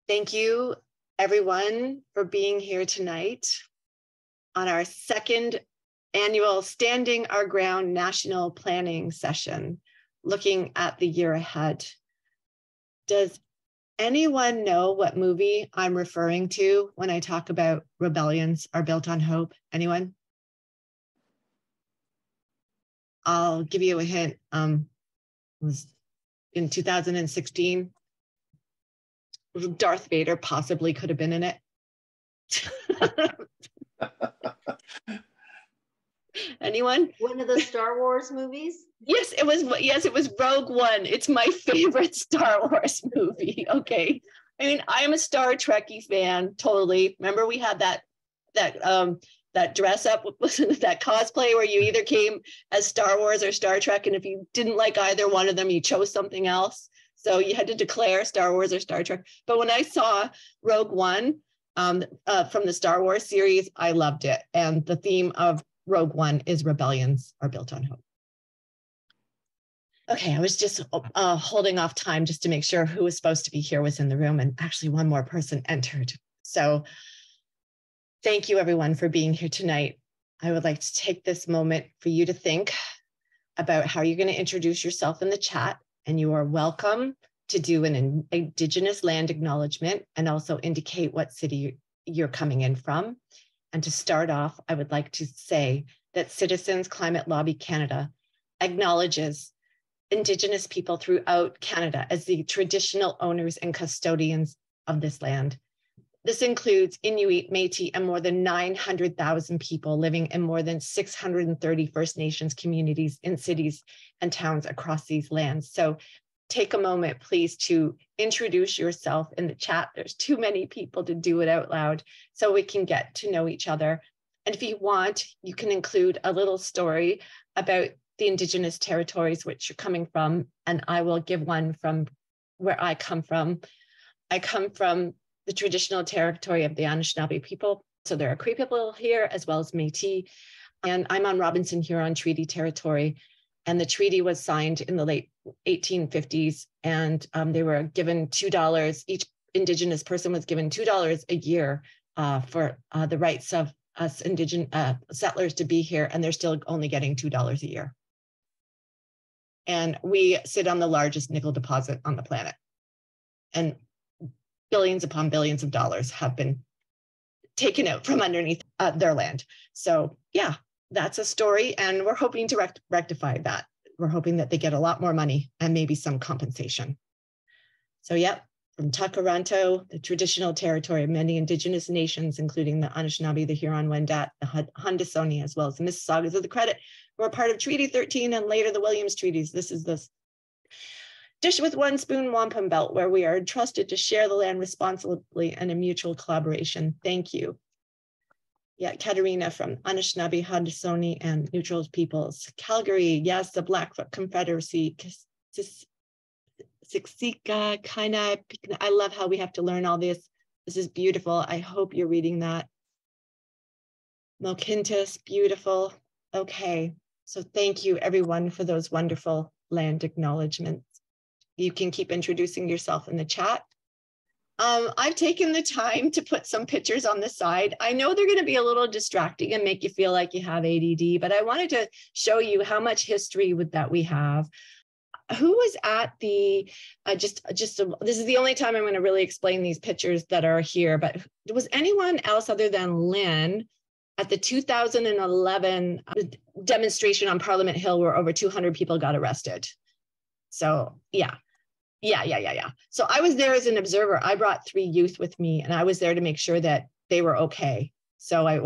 Thank you, everyone, for being here tonight on our second annual Standing Our Ground National Planning Session, looking at the year ahead. Does anyone know what movie I'm referring to when I talk about Rebellions Are Built on Hope? Anyone? I'll give you a hint. It was in 2016. Darth Vader possibly could have been in it. Anyone? One of the Star Wars movies? Yes, it was. Yes, it was Rogue One. It's my favorite Star Wars movie. Okay, I mean, I'm a Star Trekkie fan. Totally. Remember, we had that dress up, that cosplay where you either came as Star Wars or Star Trek, and if you didn't like either one of them, you chose something else. So you had to declare Star Wars or Star Trek. But when I saw Rogue One from the Star Wars series, I loved it. And the theme of Rogue One is Rebellions Are Built on Hope. Okay, I was just holding off time just to make sure who was supposed to be here was in the room, and actually one more person entered. So thank you, everyone, for being here tonight. I would like to take this moment for you to think about how you're going to introduce yourself in the chat, and you are welcome to do an Indigenous land acknowledgement and also indicate what city you're coming in from. And to start off, I would like to say that Citizens Climate Lobby Canada acknowledges Indigenous people throughout Canada as the traditional owners and custodians of this land. This includes Inuit, Métis, and more than 900,000 people living in more than 630 First Nations communities in cities and towns across these lands. So take a moment, please, to introduce yourself in the chat. There's too many people to do it out loud, so we can get to know each other. And if you want, you can include a little story about the Indigenous territories which you're coming from, and I will give one from where I come from. I come from the traditional territory of the Anishinaabe people. So there are Cree people here as well as Métis. And I'm on Robinson Huron Treaty territory. And the treaty was signed in the late 1850s. And they were given $2. Each Indigenous person was given $2 a year for the rights of us Indigenous settlers to be here. And they're still only getting $2 a year. And we sit on the largest nickel deposit on the planet. And billions upon billions of dollars have been taken out from underneath their land. So yeah, that's a story, and we're hoping to rectify that. We're hoping that they get a lot more money and maybe some compensation. So yeah, from Takaranto, the traditional territory of many Indigenous nations, including the Anishinaabe, the Huron-Wendat, the Haudenosaunee, as well as the Mississaugas of the Credit, who are part of Treaty 13 and later the Williams Treaties. This is the Dish with One Spoon Wampum Belt, where we are entrusted to share the land responsibly and in mutual collaboration. Thank you. Yeah, Katerina from Anishinaabe, Haudenosaunee, and Neutral Peoples. Calgary, yes, the Blackfoot Confederacy. Siksika, Kainai. I love how we have to learn all this. This is beautiful. I hope you're reading that. Mokintis, beautiful. Okay, so thank you, everyone, for those wonderful land acknowledgements. You can keep introducing yourself in the chat. I've taken the time to put some pictures on the side. I know they're going to be a little distracting and make you feel like you have ADD, but I wanted to show you how much history that we have. Who was at the, this is the only time I'm going to really explain these pictures that are here, but was anyone else other than Lynn at the 2011 demonstration on Parliament Hill where over 200 people got arrested? So yeah. So I was there as an observer. I brought 3 youth with me, and I was there to make sure that they were okay. So I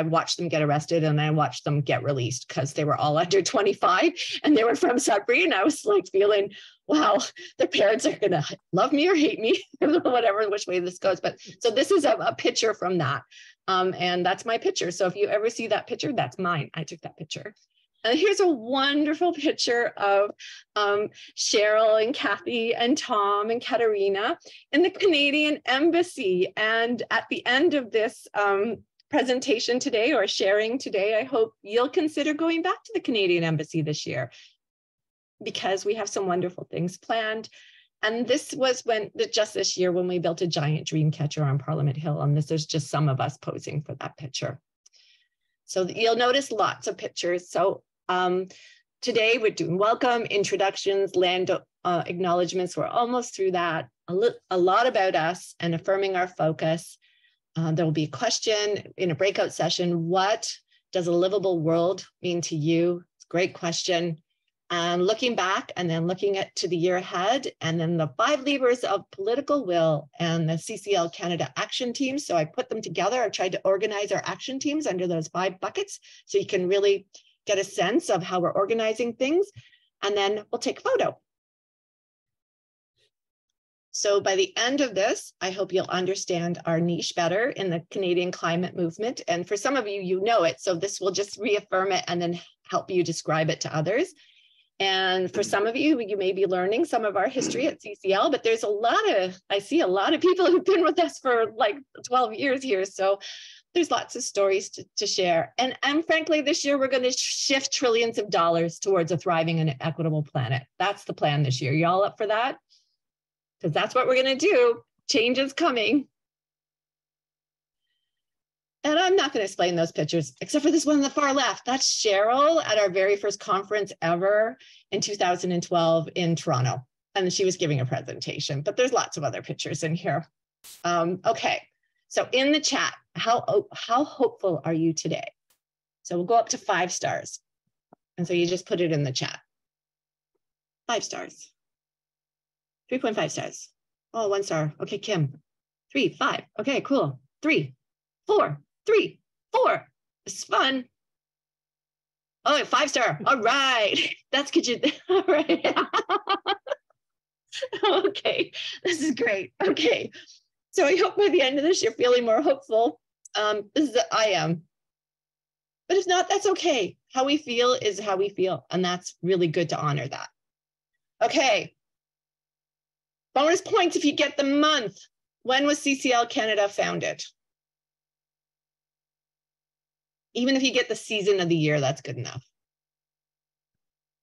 watched them get arrested, and I watched them get released because they were all under 25 and they were from Sudbury. And I was like feeling, wow, their parents are going to love me or hate me, whatever, which way this goes. But so this is a picture from that. And that's my picture. So if you ever see that picture, that's mine. I took that picture. And here's a wonderful picture of Cheryl and Kathy and Tom and Katerina in the Canadian Embassy. And at the end of this presentation today, or sharing today, I hope you'll consider going back to the Canadian Embassy this year, because we have some wonderful things planned. And this was just this year when we built a giant dream catcher on Parliament Hill. And this is just some of us posing for that picture. So you'll notice lots of pictures. So today we're doing welcome, introductions, land acknowledgements. We're almost through that. A lot about us and affirming our focus. There will be a question in a breakout session. What does a livable world mean to you? It's a great question. And looking back and then looking to the year ahead, and then the 5 levers of political will and the CCL Canada action teams. So I put them together. I tried to organize our action teams under those 5 buckets so you can really get a sense of how we're organizing things. And then we'll take a photo. So by the end of this, I hope you'll understand our niche better in the Canadian climate movement. And for some of you, you know it. So this will just reaffirm it and then help you describe it to others. And for some of you, you may be learning some of our history at CCL, but there's I see a lot of people who've been with us for like 12 years here. So there's lots of stories to share. And frankly, this year, we're going to shift trillions of dollars towards a thriving and equitable planet. That's the plan this year. Y'all up for that? Because that's what we're going to do. Change is coming. And I'm not going to explain those pictures, except for this one on the far left. That's Cheryl at our very first conference ever in 2012 in Toronto. And she was giving a presentation, but there's lots of other pictures in here. Okay, so in the chat, how hopeful are you today? So we'll go up to 5 stars. And so you just put it in the chat. 5 stars. 3.5 stars. Oh, 1 star. Okay, Kim. 3, 5. Okay, cool. 3, 4. 3, 4. It's fun. Oh, 5 star. All right. That's good. All right. Okay. This is great. Okay. So I hope by the end of this, you're feeling more hopeful. I am. But if not, that's okay. How we feel is how we feel. And that's really good to honor that. Okay. Bonus points if you get the month. When was CCL Canada founded? Even if you get the season of the year, that's good enough.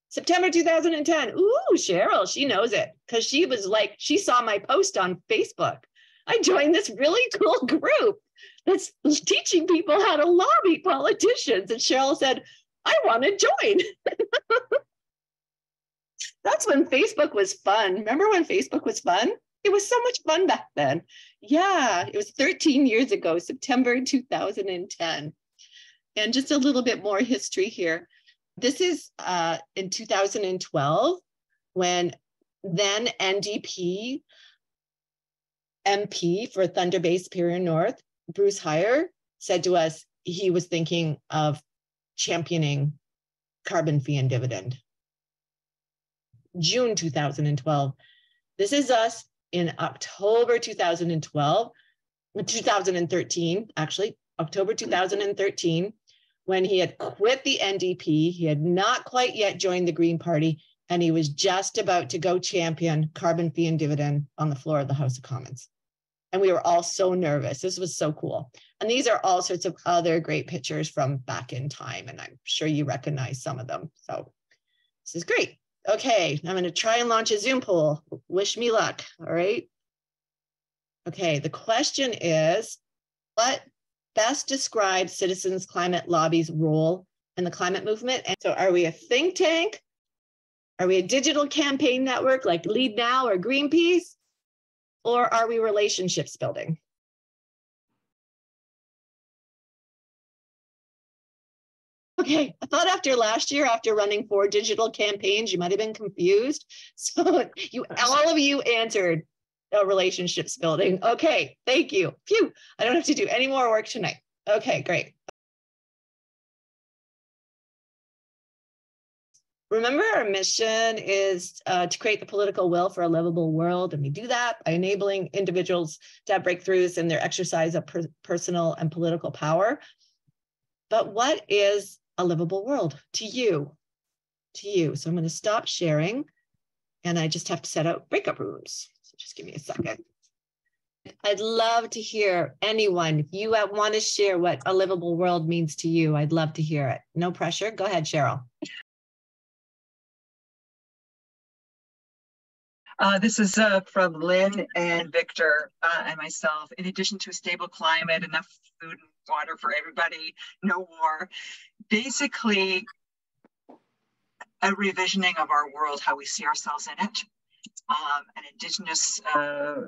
September 2010. Ooh, Cheryl, she knows it because she was like, she saw my post on Facebook. I joined this really cool group that's teaching people how to lobby politicians. And Cheryl said, I want to join. That's when Facebook was fun. Remember when Facebook was fun? It was so much fun back then. Yeah, it was 13 years ago, September 2010. And just a little bit more history here. This is in 2012 when then NDP MP for Thunder Bay Superior North, Bruce Heyer, said to us he was thinking of championing carbon fee and dividend. June 2012. This is us in October 2013, actually, October 2013, when he had quit the NDP. He had not quite yet joined the Green Party, and he was just about to go champion carbon fee and dividend on the floor of the House of Commons. And we were all so nervous. This was so cool. And these are all sorts of other great pictures from back in time, and I'm sure you recognize some of them. So this is great. Okay, I'm going to try and launch a Zoom poll. Wish me luck, all right? Okay, the question is, what best describes Citizens Climate Lobby's role in the climate movement? And so are we a think tank? Are we a digital campaign network like Lead Now or Greenpeace? Or are we relationships building? Okay, I thought after last year, after running 4 digital campaigns, you might have been confused. So all of you answered relationships building. Okay, thank you. Phew, I don't have to do any more work tonight. Okay, great. Remember, our mission is to create the political will for a livable world. And we do that by enabling individuals to have breakthroughs in their exercise of personal and political power. But what is a livable world to you? So I'm going to stop sharing, and I just have to set out breakup rooms. So just give me a second. I'd love to hear anyone. If you want to share what a livable world means to you, I'd love to hear it. No pressure. Go ahead, Cheryl. This is from Lynn and Victor and myself. In addition to a stable climate, enough food and water for everybody, no war, basically a revisioning of our world, how we see ourselves in it. An Indigenous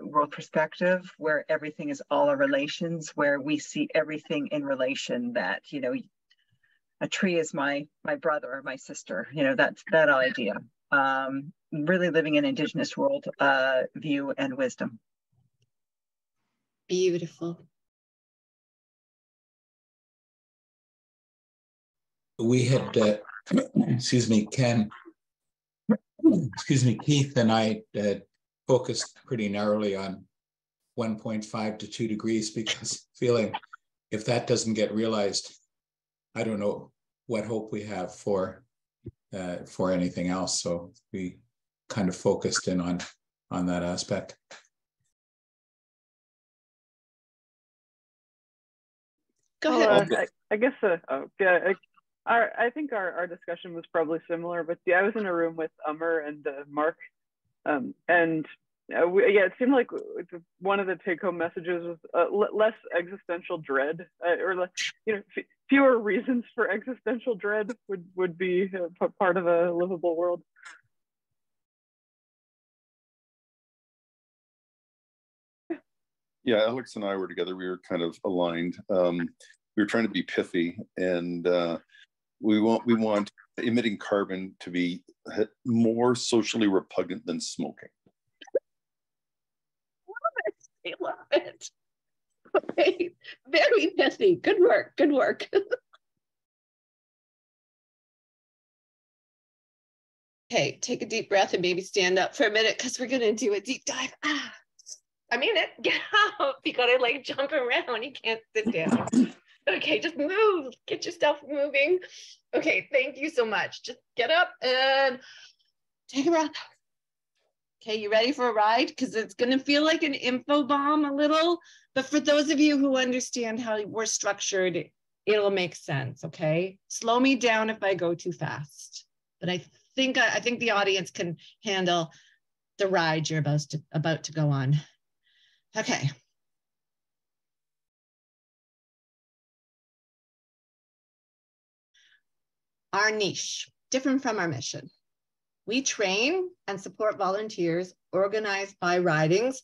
world perspective where everything is all our relations, where we see everything in relation, that, you know, a tree is my brother or my sister, you know, that idea. Really living an Indigenous world view and wisdom. Beautiful. We had, excuse me, Keith and I focused pretty narrowly on 1.5 to 2 degrees, because feeling if that doesn't get realized, I don't know what hope we have for anything else. So we kind of focused in on that aspect. Go ahead. I guess, yeah, I think our discussion was probably similar, but yeah, I was in a room with Umar and Mark, and it seemed like one of the take-home messages was less existential dread, or less, you know, fewer reasons for existential dread would be part of a livable world. Yeah, Alex and I were together. We were kind of aligned. We were trying to be pithy, and we want emitting carbon to be more socially repugnant than smoking. I love it. Okay, very pithy. Good work. Good work. Okay, take a deep breath and maybe stand up for a minute, because we're gonna do a deep dive. I mean it. Get up. You gotta like jump around. You can't sit down. Okay, just move. Get yourself moving. Okay, thank you so much. Just get up and take a breath. Okay, you ready for a ride? Because it's gonna feel like an info bomb a little, but for those of you who understand how we're structured, it'll make sense, okay? Slow me down if I go too fast. But I think the audience can handle the ride you're about to go on. Okay. Our niche, different from our mission. We train and support volunteers organized by ridings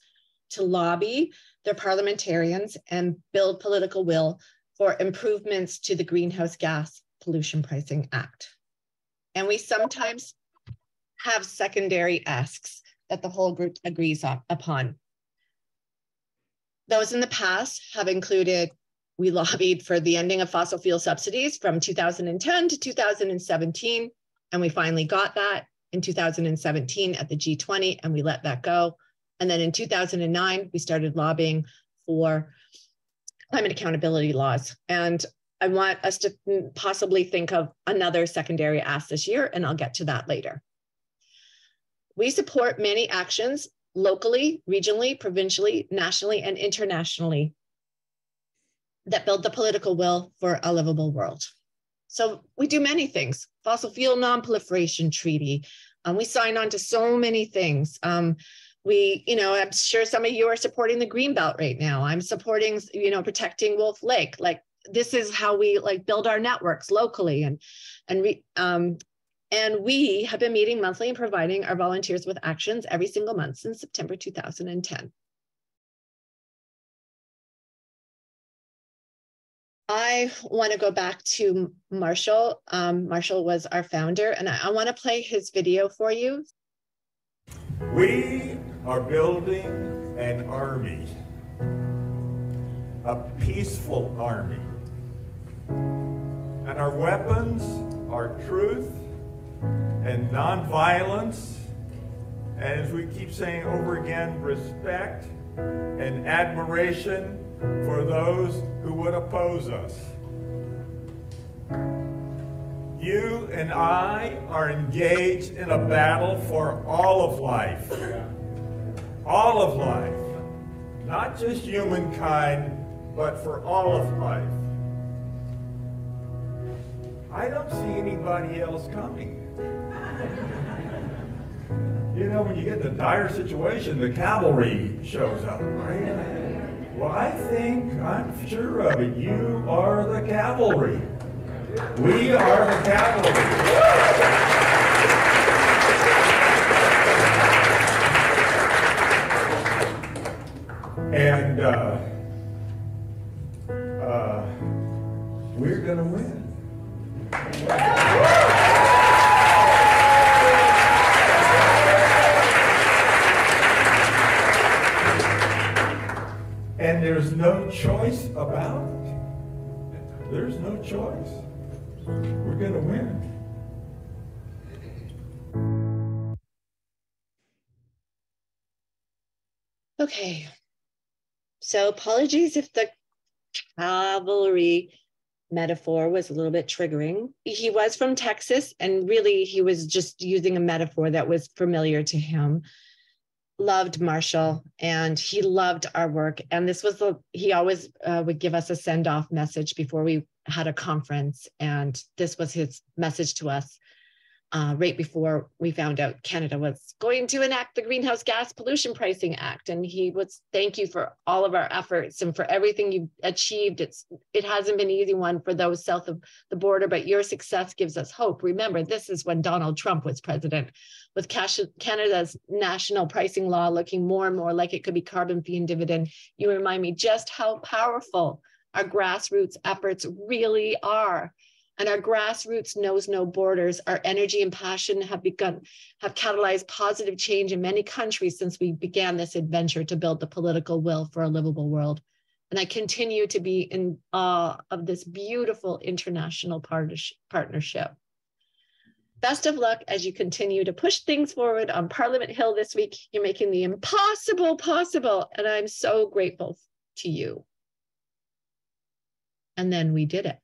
to lobby their parliamentarians and build political will for improvements to the Greenhouse Gas Pollution Pricing Act. And we sometimes have secondary asks that the whole group agrees upon. Those in the past have included, we lobbied for the ending of fossil fuel subsidies from 2010 to 2017, and we finally got that in 2017 at the G20, and we let that go. And then in 2009, we started lobbying for climate accountability laws. And I want us to possibly think of another secondary ask this year, and I'll get to that later. We support many actions locally, regionally, provincially, nationally, and internationally that build the political will for a livable world. So we do many things. Fossil fuel non-proliferation treaty. We sign on to so many things. I'm sure some of you are supporting the Greenbelt right now. I'm supporting, protecting Wolf Lake. Like, this is how we build our networks locally. And we have been meeting monthly and providing our volunteers with actions every single month since September 2010. I want to go back to Marshall. Marshall was our founder, and I want to play his video for you. We are building an army, a peaceful army. And our weapons are truth and nonviolence, and as we keep saying over again, respect and admiration for those who would oppose us. You and I are engaged in a battle for all of life. All of life. Not just humankind, but for all of life. I don't see anybody else coming. You know, when you get in a dire situation, the cavalry shows up, right? Well, I'm sure of it. You are the cavalry. We are the cavalry. And we're going to win. And there's no choice about it. There's no choice. We're going to win. Okay. So apologies if the cavalry metaphor was a little bit triggering. He was from Texas, and really he was just using a metaphor that was familiar to him. Loved Marshall, and he loved our work. And this was he always would give us a send-off message before we had a conference. And this was his message to us right before we found out Canada was going to enact the Greenhouse Gas Pollution Pricing Act. And he was, thank you for all of our efforts and for everything you've achieved. It hasn't been an easy one for those south of the border, but your success gives us hope. Remember, this is when Donald Trump was president, with Canada's national pricing law looking more and more like it could be carbon fee and dividend. You remind me just how powerful our grassroots efforts really are. And our grassroots knows no borders. Our energy and passion have catalyzed positive change in many countries since we began this adventure to build the political will for a livable world. And I continue to be in awe of this beautiful international partnership. Best of luck as you continue to push things forward on Parliament Hill this week. You're making the impossible possible, and I'm so grateful to you. And then we did it.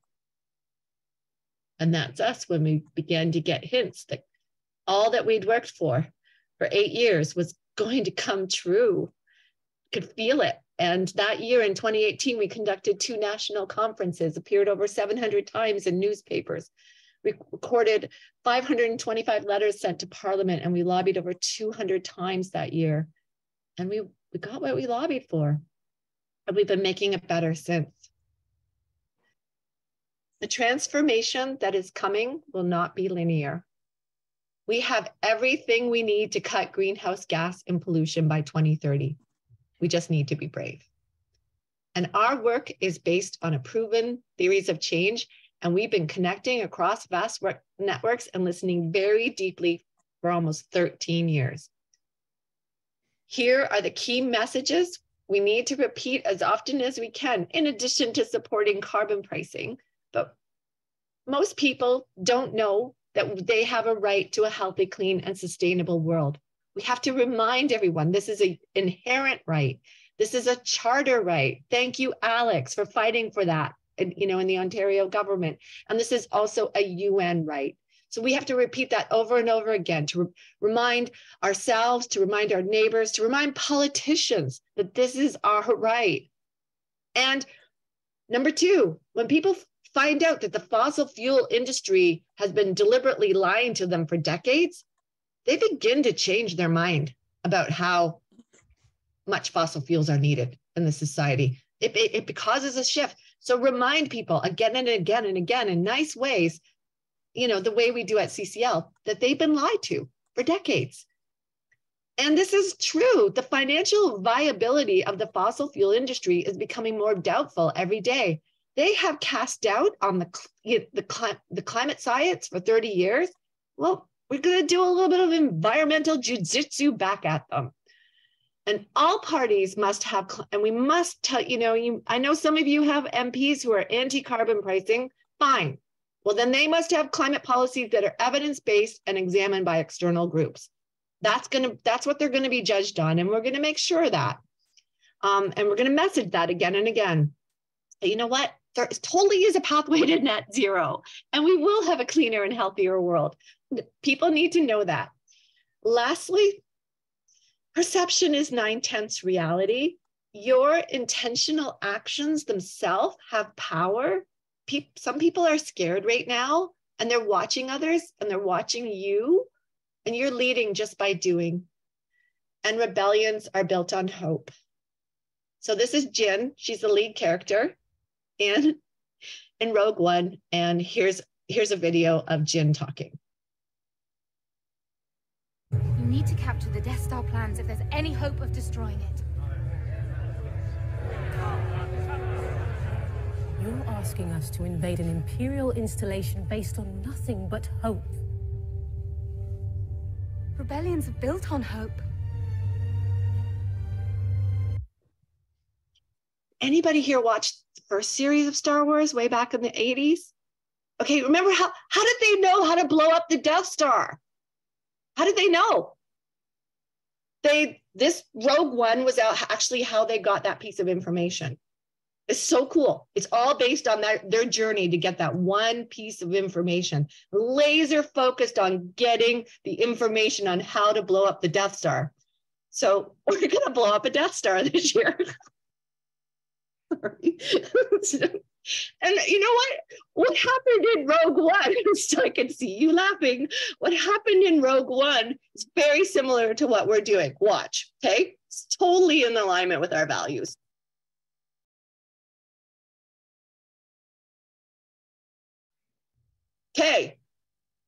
And that's us when we began to get hints that all that we'd worked for 8 years was going to come true. Could feel it. And that year in 2018, we conducted 2 national conferences, appeared over 700 times in newspapers. We recorded 525 letters sent to Parliament, and we lobbied over 200 times that year. And we got what we lobbied for. And we've been making it better since. The transformation that is coming will not be linear. We have everything we need to cut greenhouse gas and pollution by 2030. We just need to be brave. And our work is based on a proven theories of change, and we've been connecting across vast networks and listening very deeply for almost 13 years. Here are the key messages we need to repeat as often as we can, in addition to supporting carbon pricing. But most people don't know that they have a right to a healthy, clean, and sustainable world. We have to remind everyone this is an inherent right. This is a charter right. Thank you, Alex, for fighting for that, in the Ontario government. And this is also a UN right. So we have to repeat that over and over again to remind ourselves, to remind our neighbors, to remind politicians that this is our right. And number 2, when people find out that the fossil fuel industry has been deliberately lying to them for decades, they begin to change their mind about how much fossil fuels are needed in the society. It causes a shift. So remind people again and again and again in nice ways, the way we do at CCL, that they've been lied to for decades. And this is true. The financial viability of the fossil fuel industry is becoming more doubtful every day. They have cast doubt on the climate science for 30 years. Well, we're going to do a little bit of environmental jujitsu back at them. And all parties must have, and we must tell, I know some of you have MPs who are anti-carbon pricing. Fine. Well, then they must have climate policies that are evidence-based and examined by external groups. That's what they're going to be judged on. And we're going to make sure of that. And we're going to message that again and again. But you know what? There totally is a pathway to net zero, and we will have a cleaner and healthier world. People need to know that. Lastly, perception is 9/10 reality. Your intentional actions themselves have power. Some people are scared right now, and they're watching others, and they're watching you, and you're leading just by doing. And rebellions are built on hope. So this is Jin. She's the lead character in Rogue One. And here's a video of Jin talking. You need to capture the Death Star plans if there's any hope of destroying it. You're asking us to invade an Imperial installation based on nothing but hope. Rebellions are built on hope. Anybody here watched the first series of Star Wars way back in the 80s? Okay, remember how did they know how to blow up the Death Star? How did they know? This Rogue One was actually how they got that piece of information. It's so cool. It's all based on their journey to get that one piece of information, laser focused on getting the information on how to blow up the Death Star. So we're going to blow up a Death Star this year. Sorry. And you know what? What happened in Rogue One, so I can see you laughing. What happened in Rogue One is very similar to what we're doing. Watch, okay? It's totally in alignment with our values. Okay.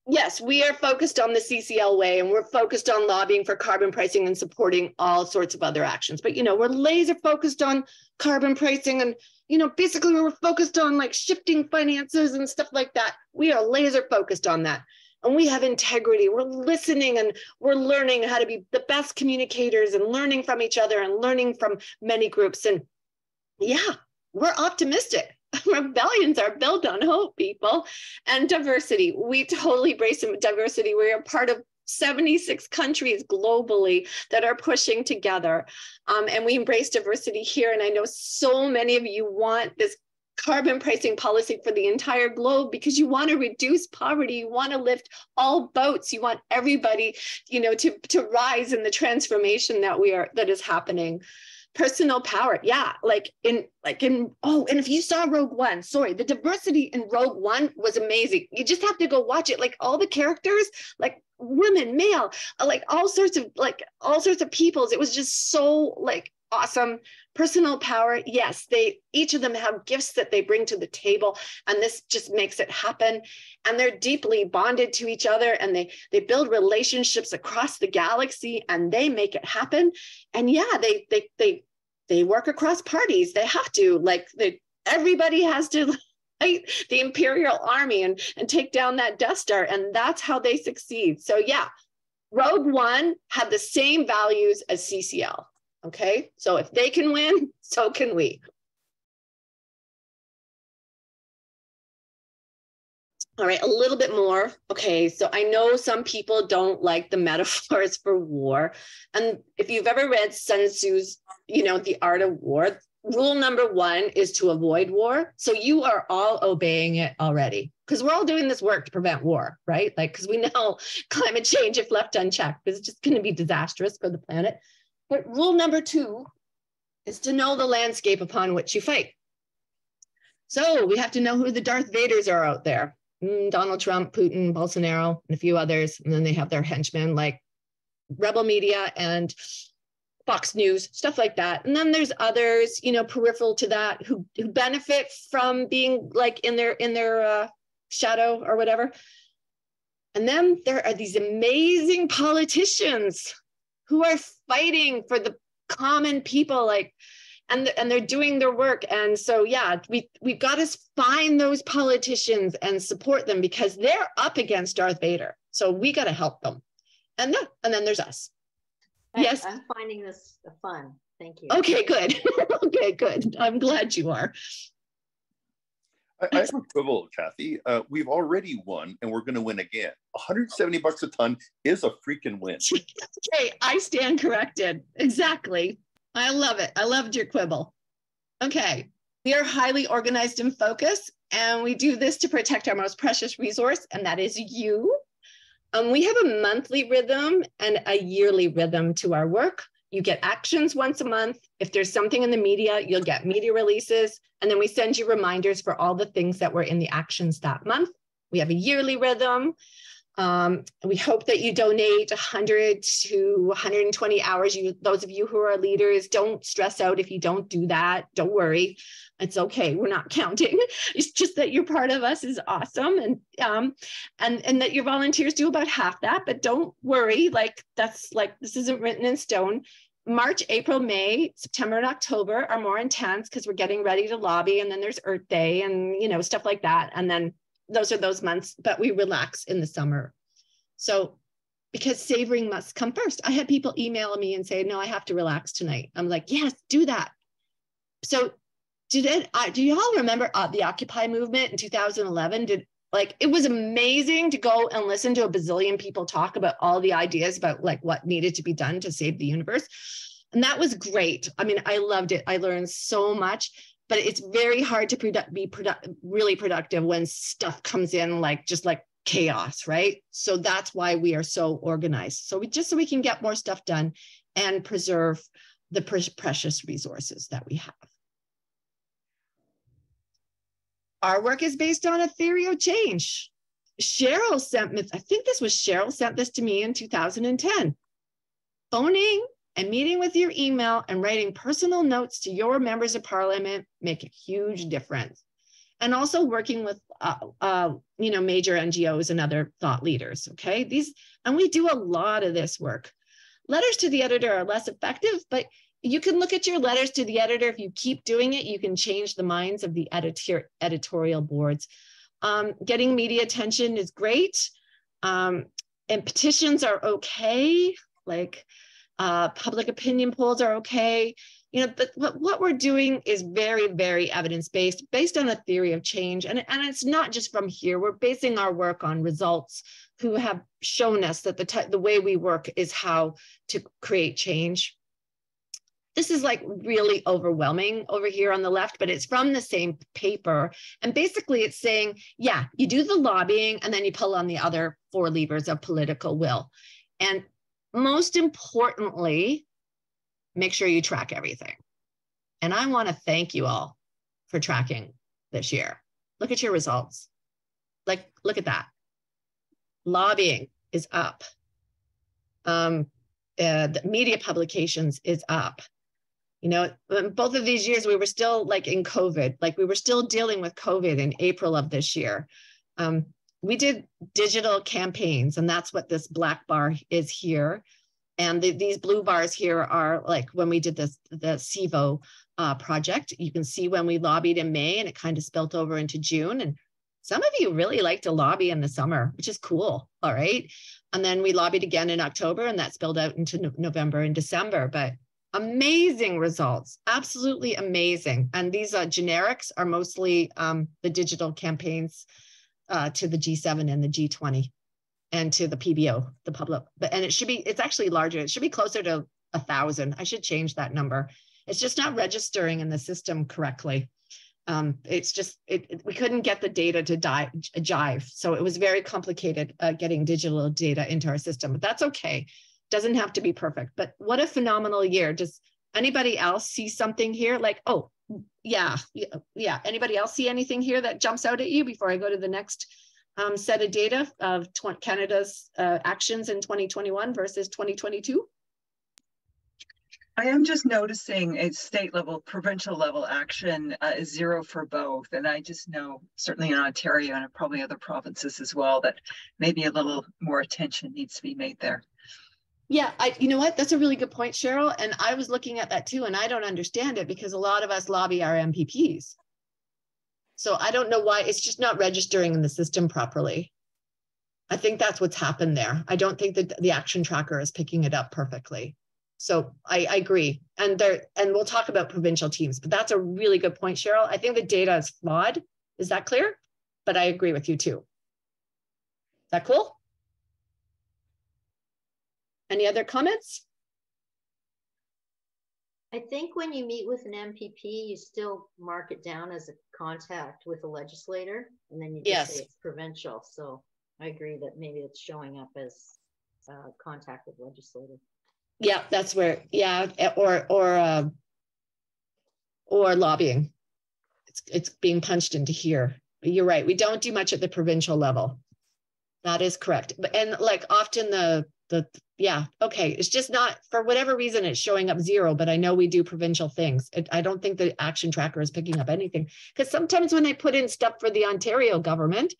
Yes, we are focused on the CCL way, and we're focused on lobbying for carbon pricing and supporting all sorts of other actions. But, we're laser focused on carbon pricing and, basically we're focused on like shifting finances and stuff like that. We are laser focused on that. And we have integrity. We're listening and we're learning how to be the best communicators and learning from each other and learning from many groups. And yeah, we're optimistic. Rebellions are built on hope, people, and diversity. We totally embrace diversity. We are part of 76 countries globally that are pushing together. And we embrace diversity here. And I know so many of you want this carbon pricing policy for the entire globe because you want to reduce poverty. You want to lift all boats. You want everybody, to rise in the transformation that is happening. Personal power. Yeah. And if you saw Rogue One, sorry, the diversity in Rogue One was amazing. You just have to go watch it. Like all the characters, like women, male, like all sorts of peoples. It was just so awesome. Personal power. Yes. Each of them have gifts that they bring to the table, and this just makes it happen. And they're deeply bonded to each other, and they build relationships across the galaxy, and they make it happen. And yeah, they work across parties. They have to, everybody has to fight the Imperial Army and take down that Death Star, and that's how they succeed. So yeah, Rogue One had the same values as CCL. Okay, so if they can win, so can we. All right, a little bit more. Okay, so I know some people don't like the metaphors for war. And if you've ever read Sun Tzu's, The Art of War, rule number 1 is to avoid war. So you are all obeying it already, because we're all doing this work to prevent war, right? Because we know climate change, if left unchecked, is just going to be disastrous for the planet. But rule number 2 is to know the landscape upon which you fight. So we have to know who the Darth Vaders are out there. Donald Trump, Putin, Bolsonaro, and a few others. And then they have their henchmen like Rebel Media and Fox News, stuff like that. And then there's others, peripheral to that who benefit from being in their shadow or whatever. And then there are these amazing politicians who are fighting for the common people, and they're doing their work. And so, yeah, we've got to find those politicians and support them because they're up against Darth Vader. So we got to help them. And then there's us. Yes. I'm finding this fun. Thank you. Okay, good. Okay, good. I'm glad you are. I have a quibble, Kathy. We've already won, and we're going to win again. $170 a ton is a freaking win. Okay, I stand corrected. Exactly. I love it. I loved your quibble. Okay, we are highly organized and focused, and we do this to protect our most precious resource, and that is you. We have a monthly rhythm and a yearly rhythm to our work. You get actions once a month. If there's something in the media, you'll get media releases. And then we send you reminders for all the things that were in the actions that month. We have a yearly rhythm. We hope that you donate 100 to 120 hours. Those of you who are leaders, don't stress out if you don't do that. Don't worry. It's okay. We're not counting. It's just that you're part of us is awesome. And that your volunteers do about half that, but don't worry. Like this isn't written in stone. March, April, May, September, and October are more intense because we're getting ready to lobby. And then there's Earth Day and, stuff like that. And then those are those months, but we relax in the summer. So because savoring must come first. I had people email me and say, no, I have to relax tonight. I'm like, yes, do that. So do you all remember the Occupy movement in 2011? It was amazing to go and listen to a bazillion people talk about all the ideas about like what needed to be done to save the universe. And that was great. I mean, I loved it. I learned so much. But it's very hard to be really productive when stuff comes in just like chaos, right? So that's why we are so organized. So we can get more stuff done and preserve the precious resources that we have. Our work is based on a theory of change. Cheryl sent me, I think this was Cheryl sent this to me in 2010. Phoning and meeting with your email and writing personal notes to your members of parliament make a huge difference. And also working with, major NGOs and other thought leaders, okay? And we do a lot of this work. Letters to the editor are less effective, but you can look at your letters to the editor. If you keep doing it, you can change the minds of the editorial boards. Getting media attention is great. And petitions are okay. Public opinion polls are okay, but what we're doing is very, very evidence-based, based on a theory of change. And it's not just from here. We're basing our work on results who have shown us that the way we work is how to create change. This is really overwhelming over here on the left, but it's from the same paper. And basically it's saying, yeah, you do the lobbying and then you pull on the other 4 levers of political will. And most importantly, make sure you track everything. And I want to thank you all for tracking this year. Look at your results. Look at that. Lobbying is up. The media publications is up. Both of these years, we were still in COVID. We were still dealing with COVID in April of this year. We did digital campaigns, and that's what this black bar is here. And these blue bars here are when we did the CIVO project. You can see when we lobbied in May and it kind of spilt over into June. And some of you really like to lobby in the summer, which is cool. All right. And then we lobbied again in October and that spilled out into November and December. But amazing results, absolutely amazing. And these generics are mostly the digital campaigns to the G7 and the G20 and to the PBO, the public. And it's actually larger. It should be closer to 1,000. I should change that number. It's just not registering in the system correctly. It's just, we couldn't get the data to jive. So it was very complicated getting digital data into our system, but that's okay. Doesn't have to be perfect, but what a phenomenal year. Does anybody else see something here? Oh, yeah. Anybody else see anything here that jumps out at you before I go to the next set of data of Canada's actions in 2021 versus 2022? I am just noticing a state level, provincial level action is 0 for both. And I just know, certainly in Ontario and probably other provinces as well, that maybe a little more attention needs to be made there. Yeah, you know what? That's a really good point, Cheryl. And I was looking at that too, and I don't understand it because a lot of us lobby our MPPs. So I don't know why it's just not registering in the system properly. I think that's what's happened there. I don't think that the action tracker is picking it up perfectly. So I agree. And we'll talk about provincial teams, but that's a really good point, Cheryl. I think the data is flawed. Is that clear? But I agree with you too. Is that cool? Any other comments? I think when you meet with an MPP, you still mark it down as a contact with a legislator, and then you just say it's provincial. So I agree that maybe it's showing up as contact with legislator. Yeah, that's where, or lobbying. It's being punched into here. But you're right. We don't do much at the provincial level. That is correct. And like often yeah, okay. It's just not, for whatever reason, it's showing up 0, but I know we do provincial things. I don't think the action tracker is picking up anything, because sometimes when I put in stuff for the Ontario government,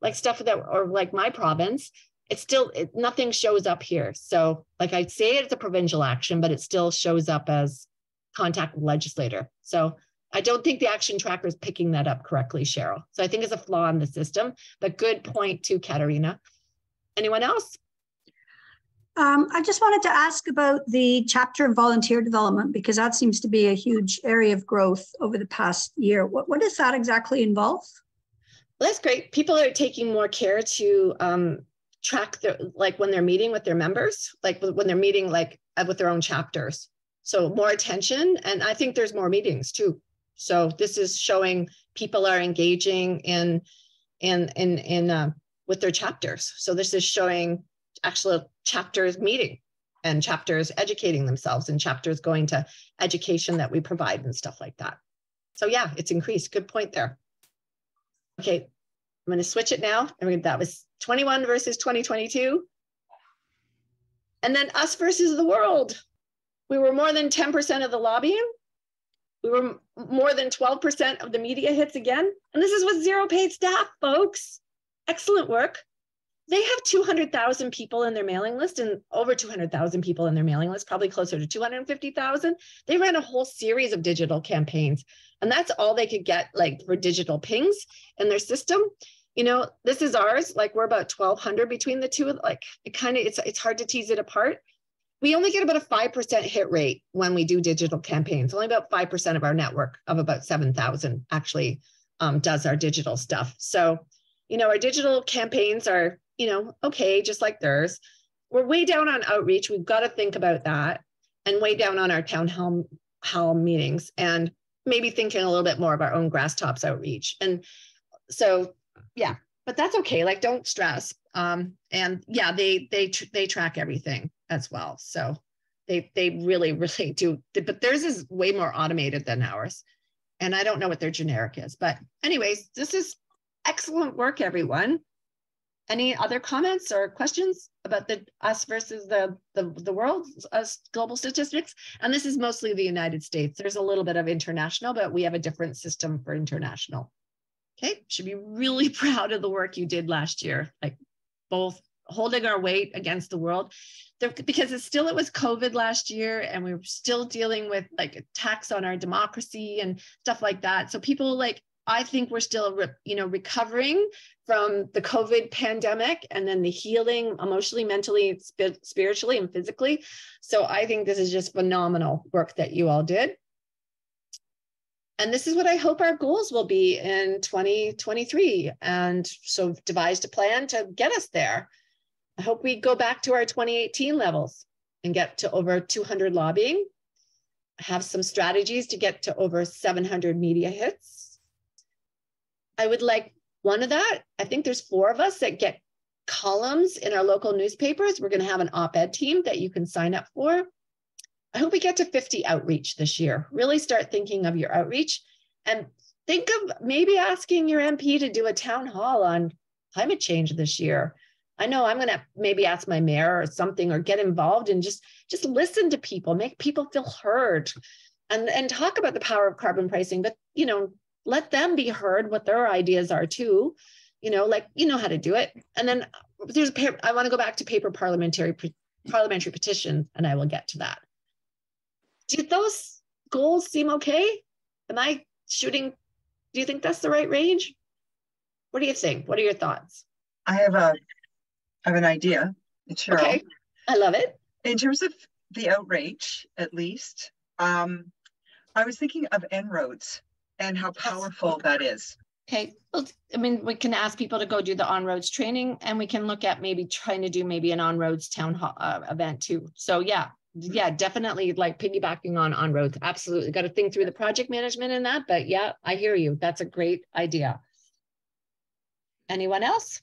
like stuff that, or like my province, it's still, nothing shows up here. So like I say it's a provincial action, but it still shows up as contact with legislator. So I don't think the action tracker is picking that up correctly, Cheryl. So I think it's a flaw in the system, but good point too, Katerina. Anyone else? I just wanted to ask about the chapter of volunteer development, because that seems to be a huge area of growth over the past year. What does that exactly involve? Well, that's great. People are taking more care to track like when they're meeting with their members, like when they're meeting like with their own chapters. So more attention, and I think there's more meetings too. So this is showing people are engaging in with their chapters. So this is showing actual chapters meeting and chapters educating themselves and chapters going to education that we provide and stuff like that. So yeah, it's increased. Good point there. Okay, I'm going to switch it now. That was 21 versus 2022. And then us versus the world. We were more than 10% of the lobbying. We were more than 12% of the media hits again. And this is with 0 paid staff, folks. Excellent work. They have 200,000 people in their mailing list, and over 200,000 people in their mailing list, probably closer to 250,000. They ran a whole series of digital campaigns, and that's all they could get like for digital pings in their system. You know, this is ours, like we're about 1,200 between the two. Like it's hard to tease it apart. We only get about a 5% hit rate when we do digital campaigns. Only about 5% of our network of about 7,000 actually does our digital stuff. So, you know, our digital campaigns are, you know, okay, just like theirs. We're way down on outreach. We've got to think about that, and way down on our town hall meetings, and maybe thinking a little bit more of our own grass tops outreach. And so, yeah, but that's okay. Like, don't stress. And yeah, they track everything as well. So they really, really do. But theirs is way more automated than ours. And I don't know what their generic is. But anyways, this is excellent work, everyone. Any other comments or questions about the us versus the world, us global statistics? And this is mostly the United States. There's a little bit of international, but we have a different system for international. Okay, should be really proud of the work you did last year, like both holding our weight against the world, because it was COVID last year, and we were still dealing with like attacks on our democracy and stuff like that. So people like, I think we're still, recovering from the COVID pandemic, and then the healing emotionally, mentally, spiritually, and physically. So I think this is just phenomenal work that you all did. And this is what I hope our goals will be in 2023. And so devised a plan to get us there. I hope we go back to our 2018 levels and get to over 200 lobbying, have some strategies to get to over 700 media hits. I would like one of that. I think there's 4 of us that get columns in our local newspapers. We're going to have an op-ed team that you can sign up for. I hope we get to 50 outreach this year. Really start thinking of your outreach, and think of maybe asking your MP to do a town hall on climate change this year. I know I'm going to maybe ask my mayor or something, or get involved and just listen to people, make people feel heard, and talk about the power of carbon pricing, but, let them be heard, what their ideas are too, how to do it. And then I want to go back to paper parliamentary petitions, and I will get to that. Do those goals seem okay? Am I shooting? Do you think that's the right range? What do you think? What are your thoughts? I have an idea. It's Cheryl. Okay, I love it. In terms of the outreach, at least, I was thinking of En-ROADS and how powerful that is. Okay, well, I mean, we can ask people to go do the on-roads training, and we can look at maybe trying to do maybe an on-roads town hall event too. So yeah, definitely like piggybacking on roads. Absolutely. Got to think through the project management in that, but yeah, I hear you. That's a great idea. Anyone else?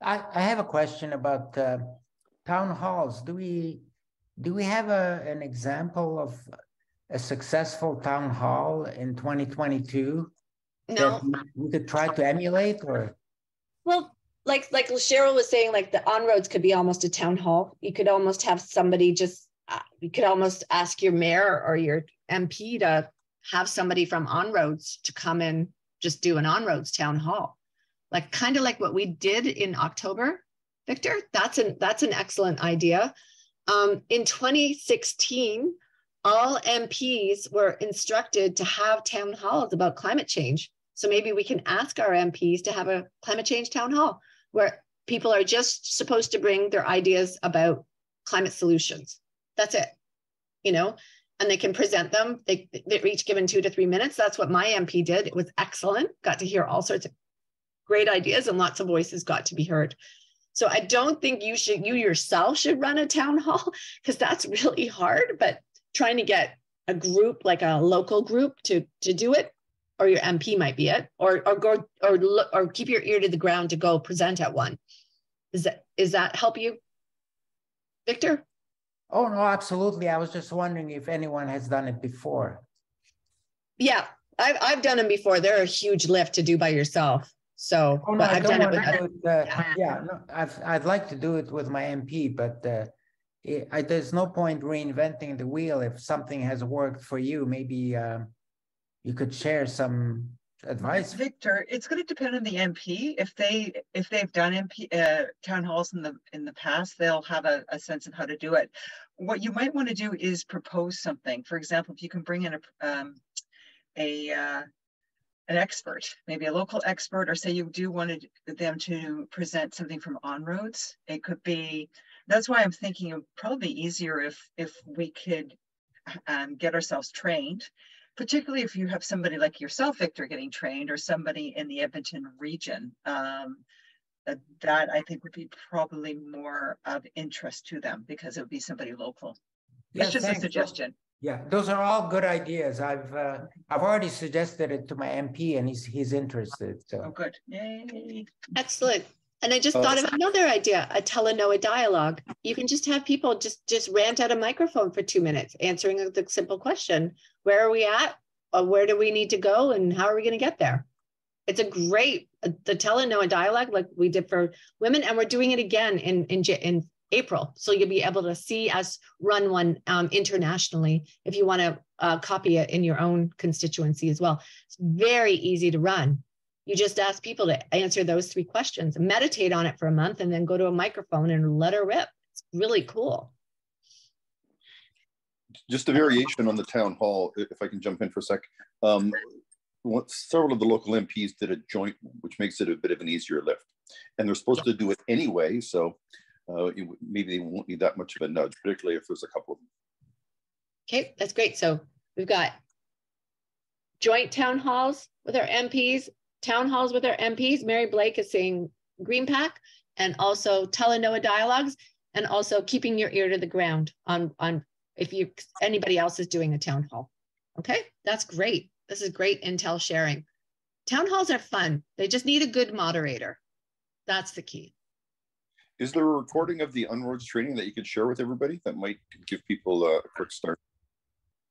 I have a question about town halls. Do we have an example of a successful town hall in 2022 No. that we could try to emulate? Or Well, like Cheryl was saying, like the on-roads could be almost a town hall. You could almost have somebody just, you could almost ask your mayor or your MP to have somebody from on-roads to come and just do an on-roads town hall. Like kind of like what we did in October, Victor. That's an excellent idea. In 2016, all MPs were instructed to have town halls about climate change. So maybe we can ask our MPs to have a climate change town hall where people are just supposed to bring their ideas about climate solutions. That's it, you know, and they can present them. They're each given 2 to 3 minutes. That's what my MP did. It was excellent. Got to hear all sorts of great ideas and lots of voices got to be heard. So I don't think you yourself should run a town hall because that's really hard, but trying to get a group, like a local group to do it, or your MP might be it, or keep your ear to the ground to go present at one. Is that help you, Victor? Oh, no, absolutely. I was just wondering if anyone has done it before. Yeah, I've done them before. They're a huge lift to do by yourself. So, oh, no, but I've done it with I'd like to do it with my MP, but there's no point reinventing the wheel. If something has worked for you, maybe you could share some advice. Victor, it's going to depend on the MP. If they've done town halls in the past, they'll have a sense of how to do it. What you might want to do is propose something. For example, if you can bring in an expert, maybe a local expert, or say you do want them to present something from on-roads. It could be, that's why I'm thinking it would probably be easier if we could get ourselves trained, particularly if you have somebody like yourself, Victor, getting trained, or somebody in the Edmonton region. That I think would be probably more of interest to them because it would be somebody local. That's just a suggestion. Yeah, those are all good ideas. I've already suggested it to my MP, and he's interested. So. Oh, good! Yay! Excellent. And I just thought of another idea: a tele-NOAA dialogue. You can just have people just rant at a microphone for 2 minutes, answering the simple question: where are we at? Where do we need to go? And how are we going to get there? It's a great the tele-NOAA dialogue, like we did for women, and we're doing it again in April. So you'll be able to see us run one internationally if you want to copy it in your own constituency as well. It's very easy to run. You just ask people to answer those 3 questions, meditate on it for a month, and then go to a microphone and let her rip. It's really cool. Just a variation on the town hall, if I can jump in for a sec. Several of the local MPs did a joint one, which makes it a bit of an easier lift. And they're supposed to do it anyway, so maybe they won't need that much of a nudge, particularly if there's a couple of them. Okay, that's great. So we've got joint town halls with our MPs, town halls with our MPs. Mary Blake is saying Green Pack, and also tele-NOAA dialogues, and also keeping your ear to the ground on if anybody else is doing a town hall. Okay, that's great. This is great intel sharing. Town halls are fun. They just need a good moderator. That's the key. Is there a recording of the on-roads training that you could share with everybody that might give people a quick start?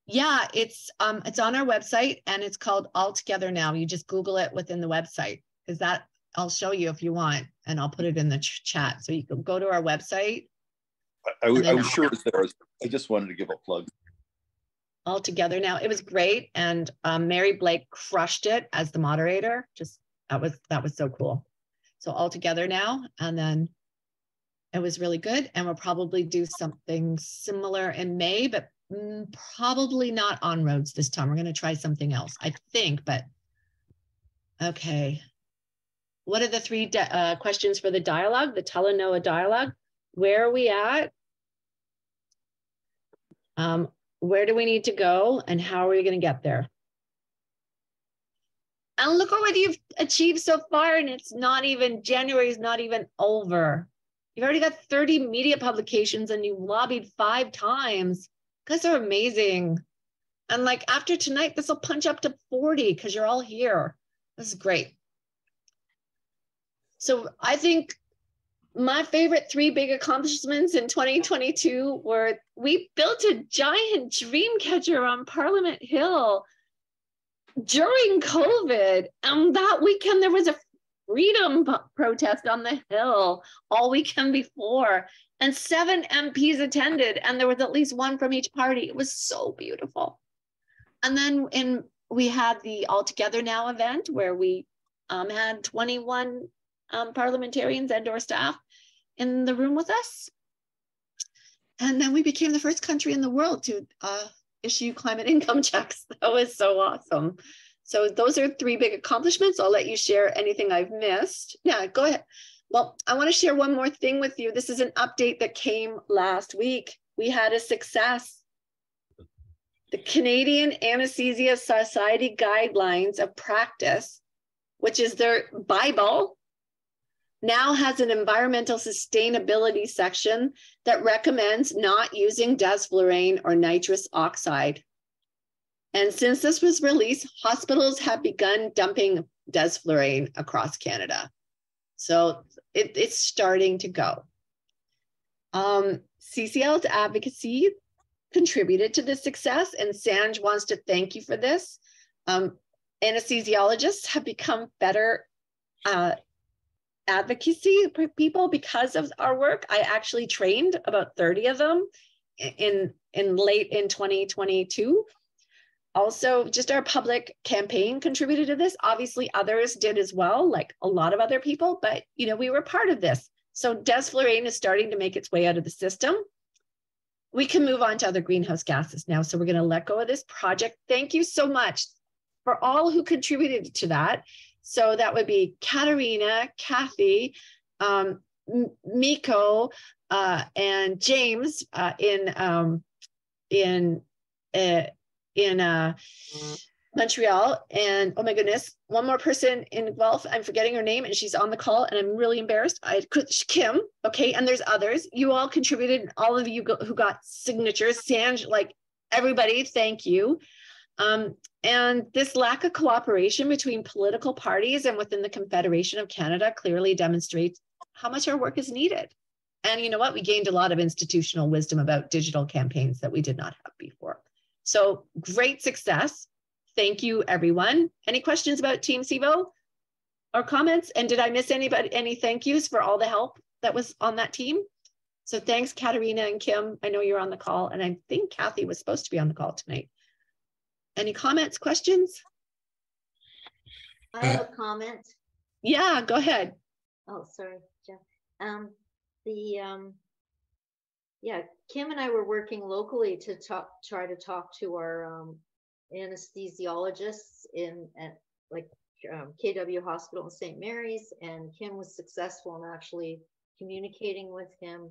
Yeah, it's on our website, and it's called All Together Now. You just Google it within the website, because that I'll show you if you want, and I'll put it in the chat. So you can go to our website. I was sure it was there. I just wanted to give a plug. All Together Now. It was great, and Mary Blake crushed it as the moderator. Just that was so cool. So All Together Now, and then it was really good, and we'll probably do something similar in May, but probably not on roads this time. We're going to try something else, I think, but okay. What are the 3 questions for the dialogue, the tele-NOAA dialogue? Where are we at? Where do we need to go, and how are we going to get there? And look at what you've achieved so far, and it's not even, January is not even over. You've already got 30 media publications, and you lobbied 5 times. You guys are amazing. And like after tonight, this will punch up to 40 because you're all here. This is great. So I think my favorite 3 big accomplishments in 2022 were we built a giant dream catcher on Parliament Hill during COVID. And that weekend there was a freedom protest on the Hill all weekend before, and 7 MPs attended, and there was at least one from each party. It was so beautiful. And then we had the All Together Now event where we had 21 parliamentarians and/or staff in the room with us. And then we became the first country in the world to issue climate income checks. That was so awesome. So those are 3 big accomplishments. I'll let you share anything I've missed. Yeah, go ahead. Well, I want to share one more thing with you. This is an update that came last week. We had a success. The Canadian Anesthesia Society Guidelines of Practice, which is their Bible, now has an environmental sustainability section that recommends not using desflurane or nitrous oxide. And since this was released, hospitals have begun dumping desflurane across Canada. So it's starting to go. CCL's advocacy contributed to this success, and Sanj wants to thank you for this. Anesthesiologists have become better advocacy people because of our work. I actually trained about 30 of them in late in 2022. Also, just our public campaign contributed to this. Obviously, others did as well, like a lot of other people, but we were part of this. So desflurane is starting to make its way out of the system. We can move on to other greenhouse gases now. So we're going to let go of this project. Thank you so much for all who contributed to that. So that would be Katarina, Kathy, Miko, and James in Montreal. And oh my goodness, one more person in Guelph. I'm forgetting her name and she's on the call and I'm really embarrassed. Kim, okay, and there's others. You all contributed, all of you who got signatures, Sanj, like everybody, thank you. And this lack of cooperation between political parties and within the Confederation of Canada clearly demonstrates how much our work is needed. And you know what? We gained a lot of institutional wisdom about digital campaigns that we did not have before. So great success. Thank you, everyone. Any questions about Team CIVO or comments? And did I miss any thank yous for all the help that was on that team? So thanks, Katarina and Kim. I know you're on the call, and I think Kathy was supposed to be on the call tonight. Any comments, questions? I have a comment. Yeah, go ahead. Oh, sorry, Jeff. Yeah, Kim and I were working locally to try to talk to our anesthesiologists at KW Hospital in St. Mary's, and Kim was successful in actually communicating with him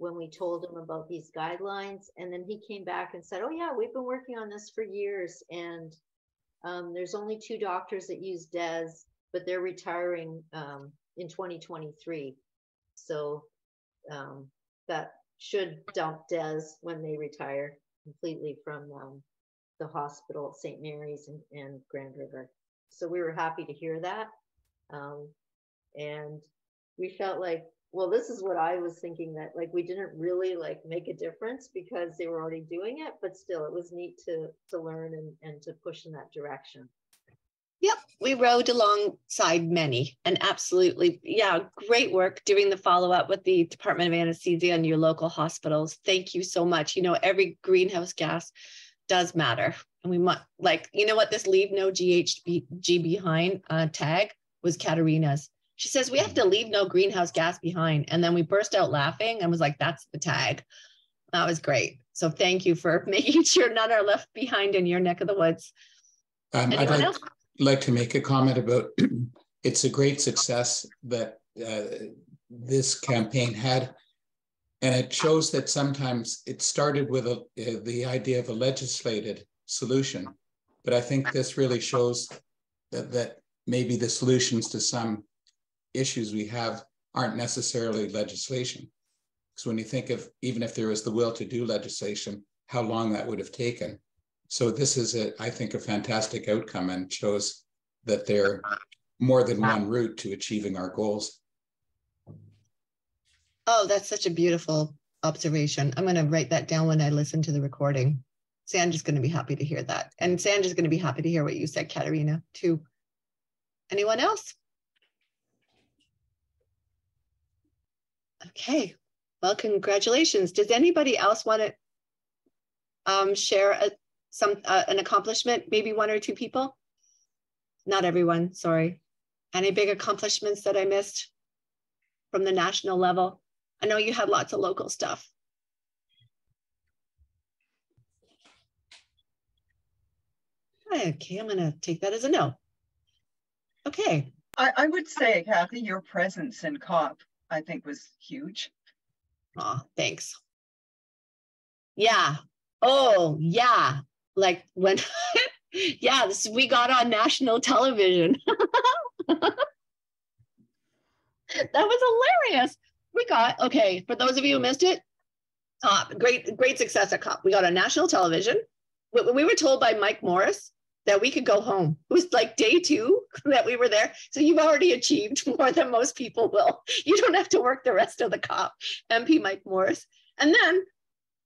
when we told him about these guidelines. And then he came back and said, oh yeah, we've been working on this for years, and there's only 2 doctors that use DES, but they're retiring in 2023. So that should dump DES when they retire completely from the hospital at St. Mary's and Grand River. So we were happy to hear that. And we felt like, well, this is what I was thinking, that like we didn't really like make a difference because they were already doing it, but still it was neat to learn and to push in that direction. Yep, we rode alongside many, and absolutely, yeah, great work doing the follow-up with the Department of Anesthesia and your local hospitals. Thank you so much. Every greenhouse gas does matter. And we might, this leave no GHG behind tag was Katarina's. She says, we have to leave no greenhouse gas behind. And then we burst out laughing and was like, that's the tag. That was great. So thank you for making sure none are left behind in your neck of the woods. Anyone else? Like to make a comment about it's a great success that this campaign had, and it shows that sometimes it started with the idea of a legislated solution, but I think this really shows that maybe the solutions to some issues we have aren't necessarily legislation. Because when you think of, even if there was the will to do legislation, how long that would have taken. So this is, I think, a fantastic outcome, and shows that there are more than one route to achieving our goals. Oh, that's such a beautiful observation. I'm going to write that down when I listen to the recording. Sanj is going to be happy to hear that. And Sanj is going to be happy to hear what you said, Katarina, too. Anyone else? Okay, well, congratulations. Does anybody else want to share an accomplishment? Maybe one or two people? Not everyone, sorry. Any big accomplishments that I missed from the national level? I know you had lots of local stuff. Okay, I'm going to take that as a no. Okay. I would say, Kathy, your presence in COP, I think, was huge. Oh, thanks. Yeah. Oh, yeah. Like when, yeah, we got on national television. That was hilarious. We got, okay, for those of you who missed it, great success at COP. We got on national television. We were told by Mike Morris that we could go home. It was like day 2 that we were there. So you've already achieved more than most people will. You don't have to work the rest of the COP. MP Mike Morris. And then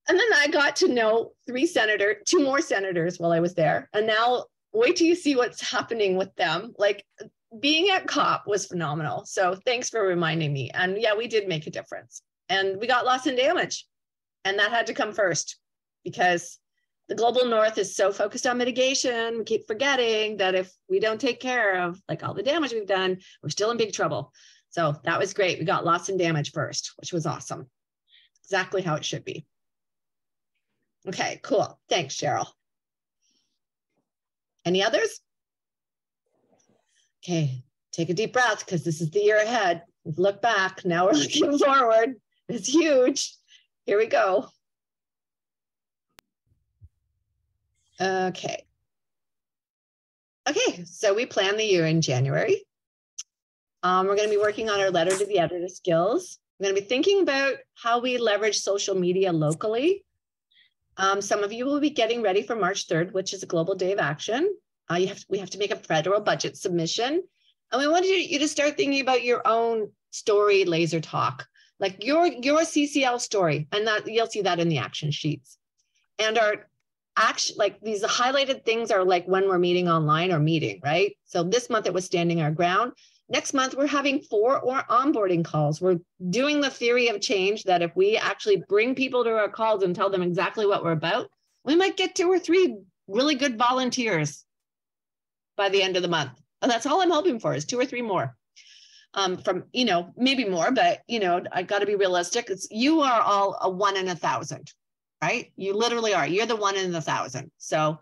I got to know 2 more senators while I was there. And now wait till you see what's happening with them. Like being at COP was phenomenal. So thanks for reminding me. And yeah, we did make a difference. And we got loss and damage. And that had to come first because the global north is so focused on mitigation. We keep forgetting that if we don't take care of like all the damage we've done, we're still in big trouble. So that was great. We got loss and damage first, which was awesome. Exactly how it should be. Okay, cool. Thanks, Cheryl. Any others? Okay, take a deep breath because this is the year ahead. We've looked back, now we're looking forward. It's huge. Here we go. Okay. Okay, so we plan the year in January. We're going to be working on our letter to the editor skills. We're going to be thinking about how we leverage social media locally. Some of you will be getting ready for March 3rd, which is a global day of action. We have to make a federal budget submission. And we want you to start thinking about your own story laser talk, like your CCL story. And that you'll see that in the action sheets. And our action, like these highlighted things are like when we're meeting online or meeting, right? So this month it was standing our ground. Next month, we're having 4 onboarding calls. We're doing the theory of change that if we actually bring people to our calls and tell them exactly what we're about, we might get 2 or 3 really good volunteers by the end of the month. And that's all I'm hoping for is 2 or 3 more. From, maybe more, but, I got to be realistic. You are all a 1 in 1,000, right? You literally are. You're the 1 in 1,000. So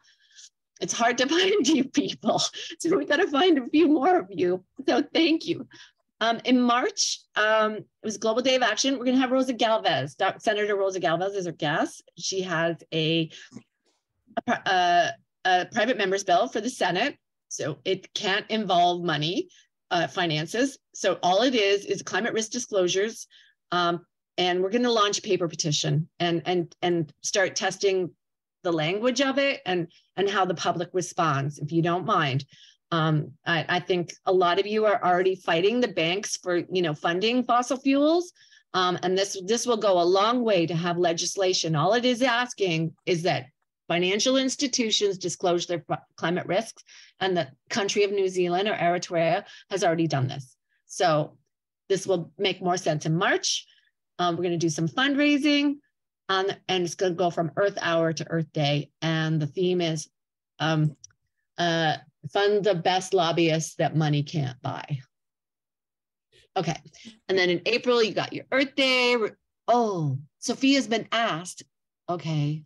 it's hard to find you people. So we got to find a few more of you. So thank you. In March, it was Global Day of Action. We're going to have Rosa Galvez. Senator Rosa Galvez is our guest. She has a private member's bill for the Senate. So it can't involve money, finances. So all it is climate risk disclosures. And we're going to launch a paper petition and start testing the language of it and how the public responds, if you don't mind. I think a lot of you are already fighting the banks for, funding fossil fuels. And this will go a long way to have legislation. All it is asking is that financial institutions disclose their climate risks, and the country of New Zealand or Eritrea has already done this. So this will make more sense in March. We're going to do some fundraising. And it's going to go from Earth Hour to Earth Day. And the theme is fund the best lobbyists that money can't buy. Okay. And then in April, you got your Earth Day. Oh, Sophia's been asked. Okay.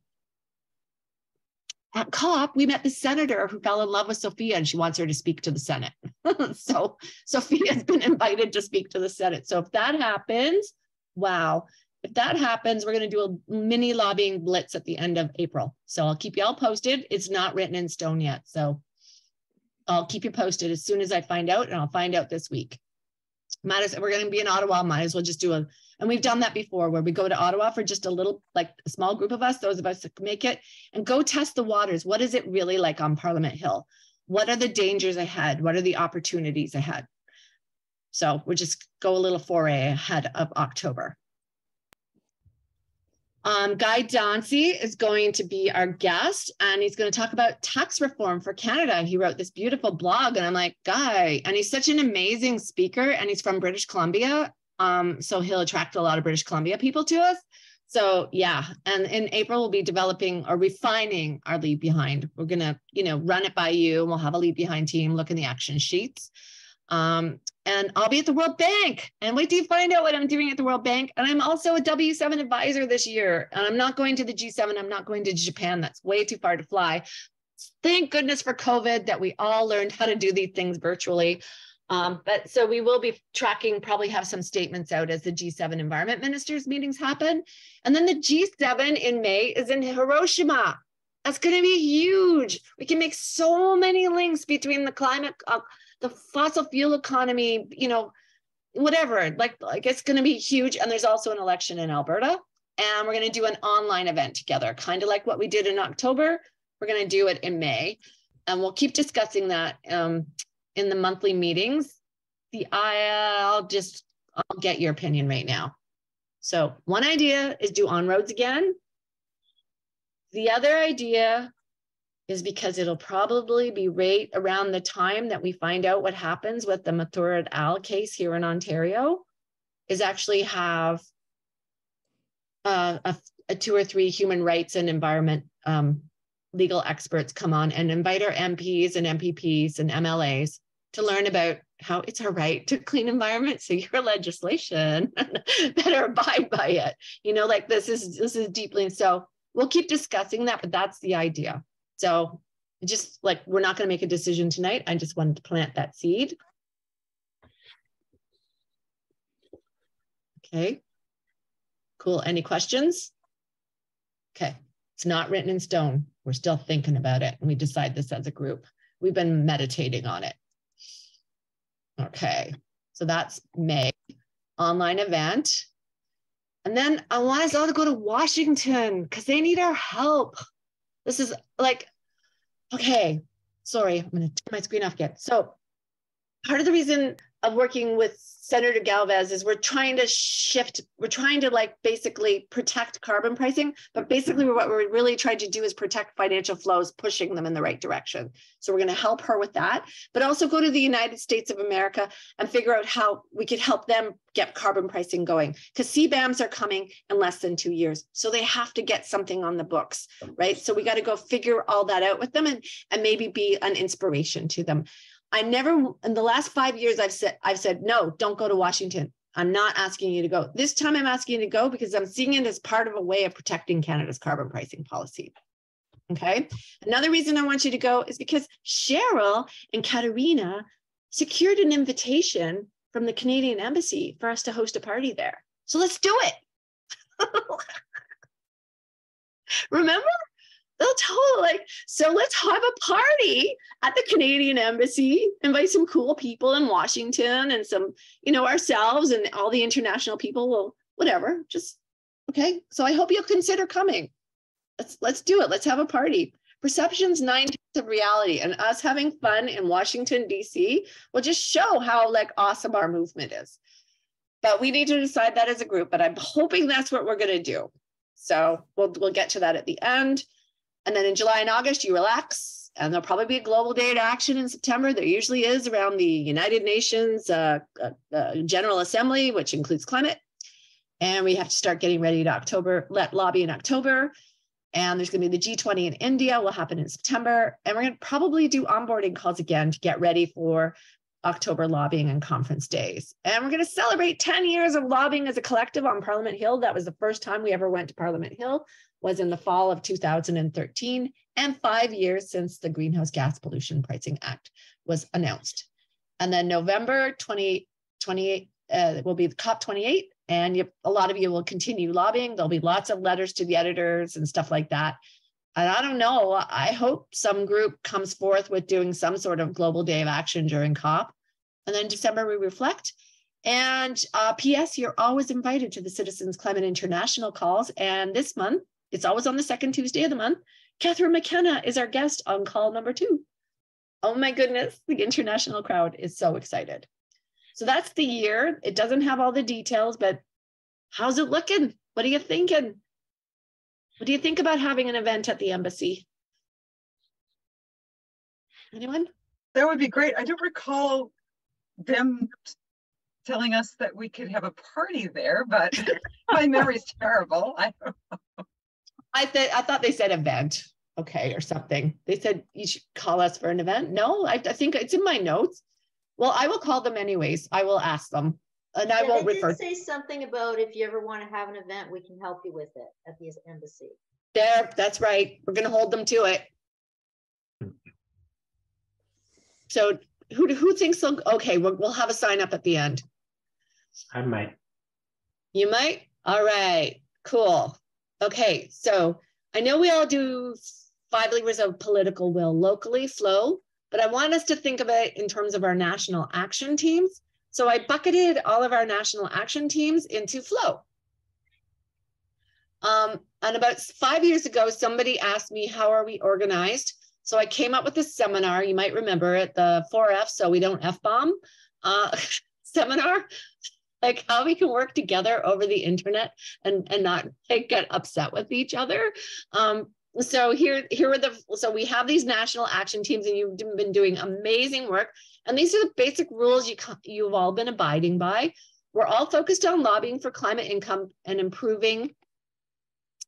At COP, we met the senator who fell in love with Sophia and she wants her to speak to the Senate. So Sophia's been invited to speak to the Senate. So if that happens, wow. If that happens, we're going to do a mini lobbying blitz at the end of April. So I'll keep you all posted. It's not written in stone yet. So I'll keep you posted as soon as I find out, and I'll find out this week. We're going to be in Ottawa. Might as well just and we've done that before where we go to Ottawa for just a small group of us, those of us that can make it, and go test the waters. What is it really like on Parliament Hill? What are the dangers ahead? What are the opportunities ahead? So we'll just go a little foray ahead of October. Guy Dauncey is going to be our guest, and he's going to talk about tax reform for Canada. He wrote this beautiful blog, and I'm like, Guy, and he's such an amazing speaker, and he's from British Columbia. So he'll attract a lot of British Columbia people to us. So yeah, and in April we'll be developing or refining our leave behind. We're gonna, run it by you, and we'll have a leave behind team, look in the action sheets. And I'll be at the World Bank, and wait till you find out what I'm doing at the World Bank. And I'm also a W7 advisor this year, and I'm not going to the G7. I'm not going to Japan. That's way too far to fly. Thank goodness for COVID that we all learned how to do these things virtually. But so we will be tracking, probably have some statements out as the G7 environment ministers meetings happen. And then the G7 in May is in Hiroshima. That's going to be huge. We can make so many links between the climate, the fossil fuel economy, whatever, like it's going to be huge. And there's also an election in Alberta, and we're going to do an online event together, kind of like what we did in October. We're going to do it in May, and we'll keep discussing that in the monthly meetings. I'll get your opinion right now. So one idea is do on-roads again. The other idea is, because it'll probably be right around the time that we find out what happens with the Mathur et al. Case here in Ontario, is actually have a 2 or 3 human rights and environment legal experts come on and invite our MPs and MPPs and MLAs to learn about how it's our right to clean environment. So your legislation better abide by it. Like this is deeply, so we'll keep discussing that, but that's the idea. So just like, we're not going to make a decision tonight. I just wanted to plant that seed. Okay, cool. Any questions? Okay, it's not written in stone. We're still thinking about it, and we decide this as a group. We've been meditating on it. Okay, so that's May, online event. And then I want us all to go to Washington because they need our help. This is like, okay, sorry, I'm going to turn my screen off again. So part of the reason of working with Senator Galvez is we're trying to like basically protect carbon pricing, but basically what we're really trying to do is protect financial flows, pushing them in the right direction. So we're going to help her with that, but also go to the United States of America and figure out how we could help them get carbon pricing going, because CBAMs are coming in less than 2 years. So they have to get something on the books, right? So we got to go figure all that out with them and maybe be an inspiration to them. I never, in the last 5 years, I've said, no, don't go to Washington. I'm not asking you to go. This time I'm asking you to go because I'm seeing it as part of a way of protecting Canada's carbon pricing policy. Okay. Another reason I want you to go is because Cheryl and Katerina secured an invitation from the Canadian Embassy for us to host a party there. So let's do it. Remember? They'll totally so let's have a party at the Canadian Embassy, invite some cool people in Washington and some, ourselves and all the international people. Well, whatever, just, okay. So I hope you'll consider coming. Let's do it. Let's have a party. Perception's 9/10 of reality, and us having fun in Washington, DC will just show how like awesome our movement is. But we need to decide that as a group, but I'm hoping that's what we're going to do. So we'll get to that at the end. And then in July and August, you relax, and there'll probably be a global day of action in September. There usually is around the United Nations General Assembly, which includes climate. And we have to start getting ready to lobby in October. And there's going to be the G20 in India will happen in September. And we're going to probably do onboarding calls again to get ready for October lobbying and conference days. And we're going to celebrate 10 years of lobbying as a collective on Parliament Hill. That was the first time we ever went to Parliament Hill, was in the fall of 2013, and 5 years since the Greenhouse Gas Pollution Pricing Act was announced. And then November 2028 will be the COP28, and a lot of you will continue lobbying. There'll be lots of letters to the editors and stuff like that. And I don't know, I hope some group comes forth with doing some sort of global day of action during COP. And then December, we reflect. And P.S., you're always invited to the Citizens Climate International calls. And this month, it's always on the second Tuesday of the month, Catherine McKenna is our guest on call number 2. Oh my goodness, the international crowd is so excited. So that's the year. It doesn't have all the details, but how's it looking? What are you thinking? What do you think about having an event at the embassy? Anyone? That would be great. I don't recall them telling us that we could have a party there, but my memory's terrible. I don't know. I thought they said event, okay, or something. They said you should call us for an event. No, I think it's in my notes. Well, I will call them anyways. I will ask them, and I won't refer. They did say something about if you ever want to have an event, we can help you with it at the embassy. There, that's right. We're going to hold them to it. So who thinks so? Okay, we'll have a sign up at the end. I might. You might? All right, cool. Okay, so I know we all do 5 levers of political will locally, flow, but I want us to think of it in terms of our national action teams. So I bucketed all of our national action teams into flow. And about 5 years ago, somebody asked me, how are we organized? So I came up with this seminar, you might remember it, the 4F, so we don't F-bomb seminar, like how we can work together over the internet and not like, get upset with each other. So so we have these national action teams, and you've been doing amazing work. And these are the basic rules you've all been abiding by. We're all focused on lobbying for climate income and improving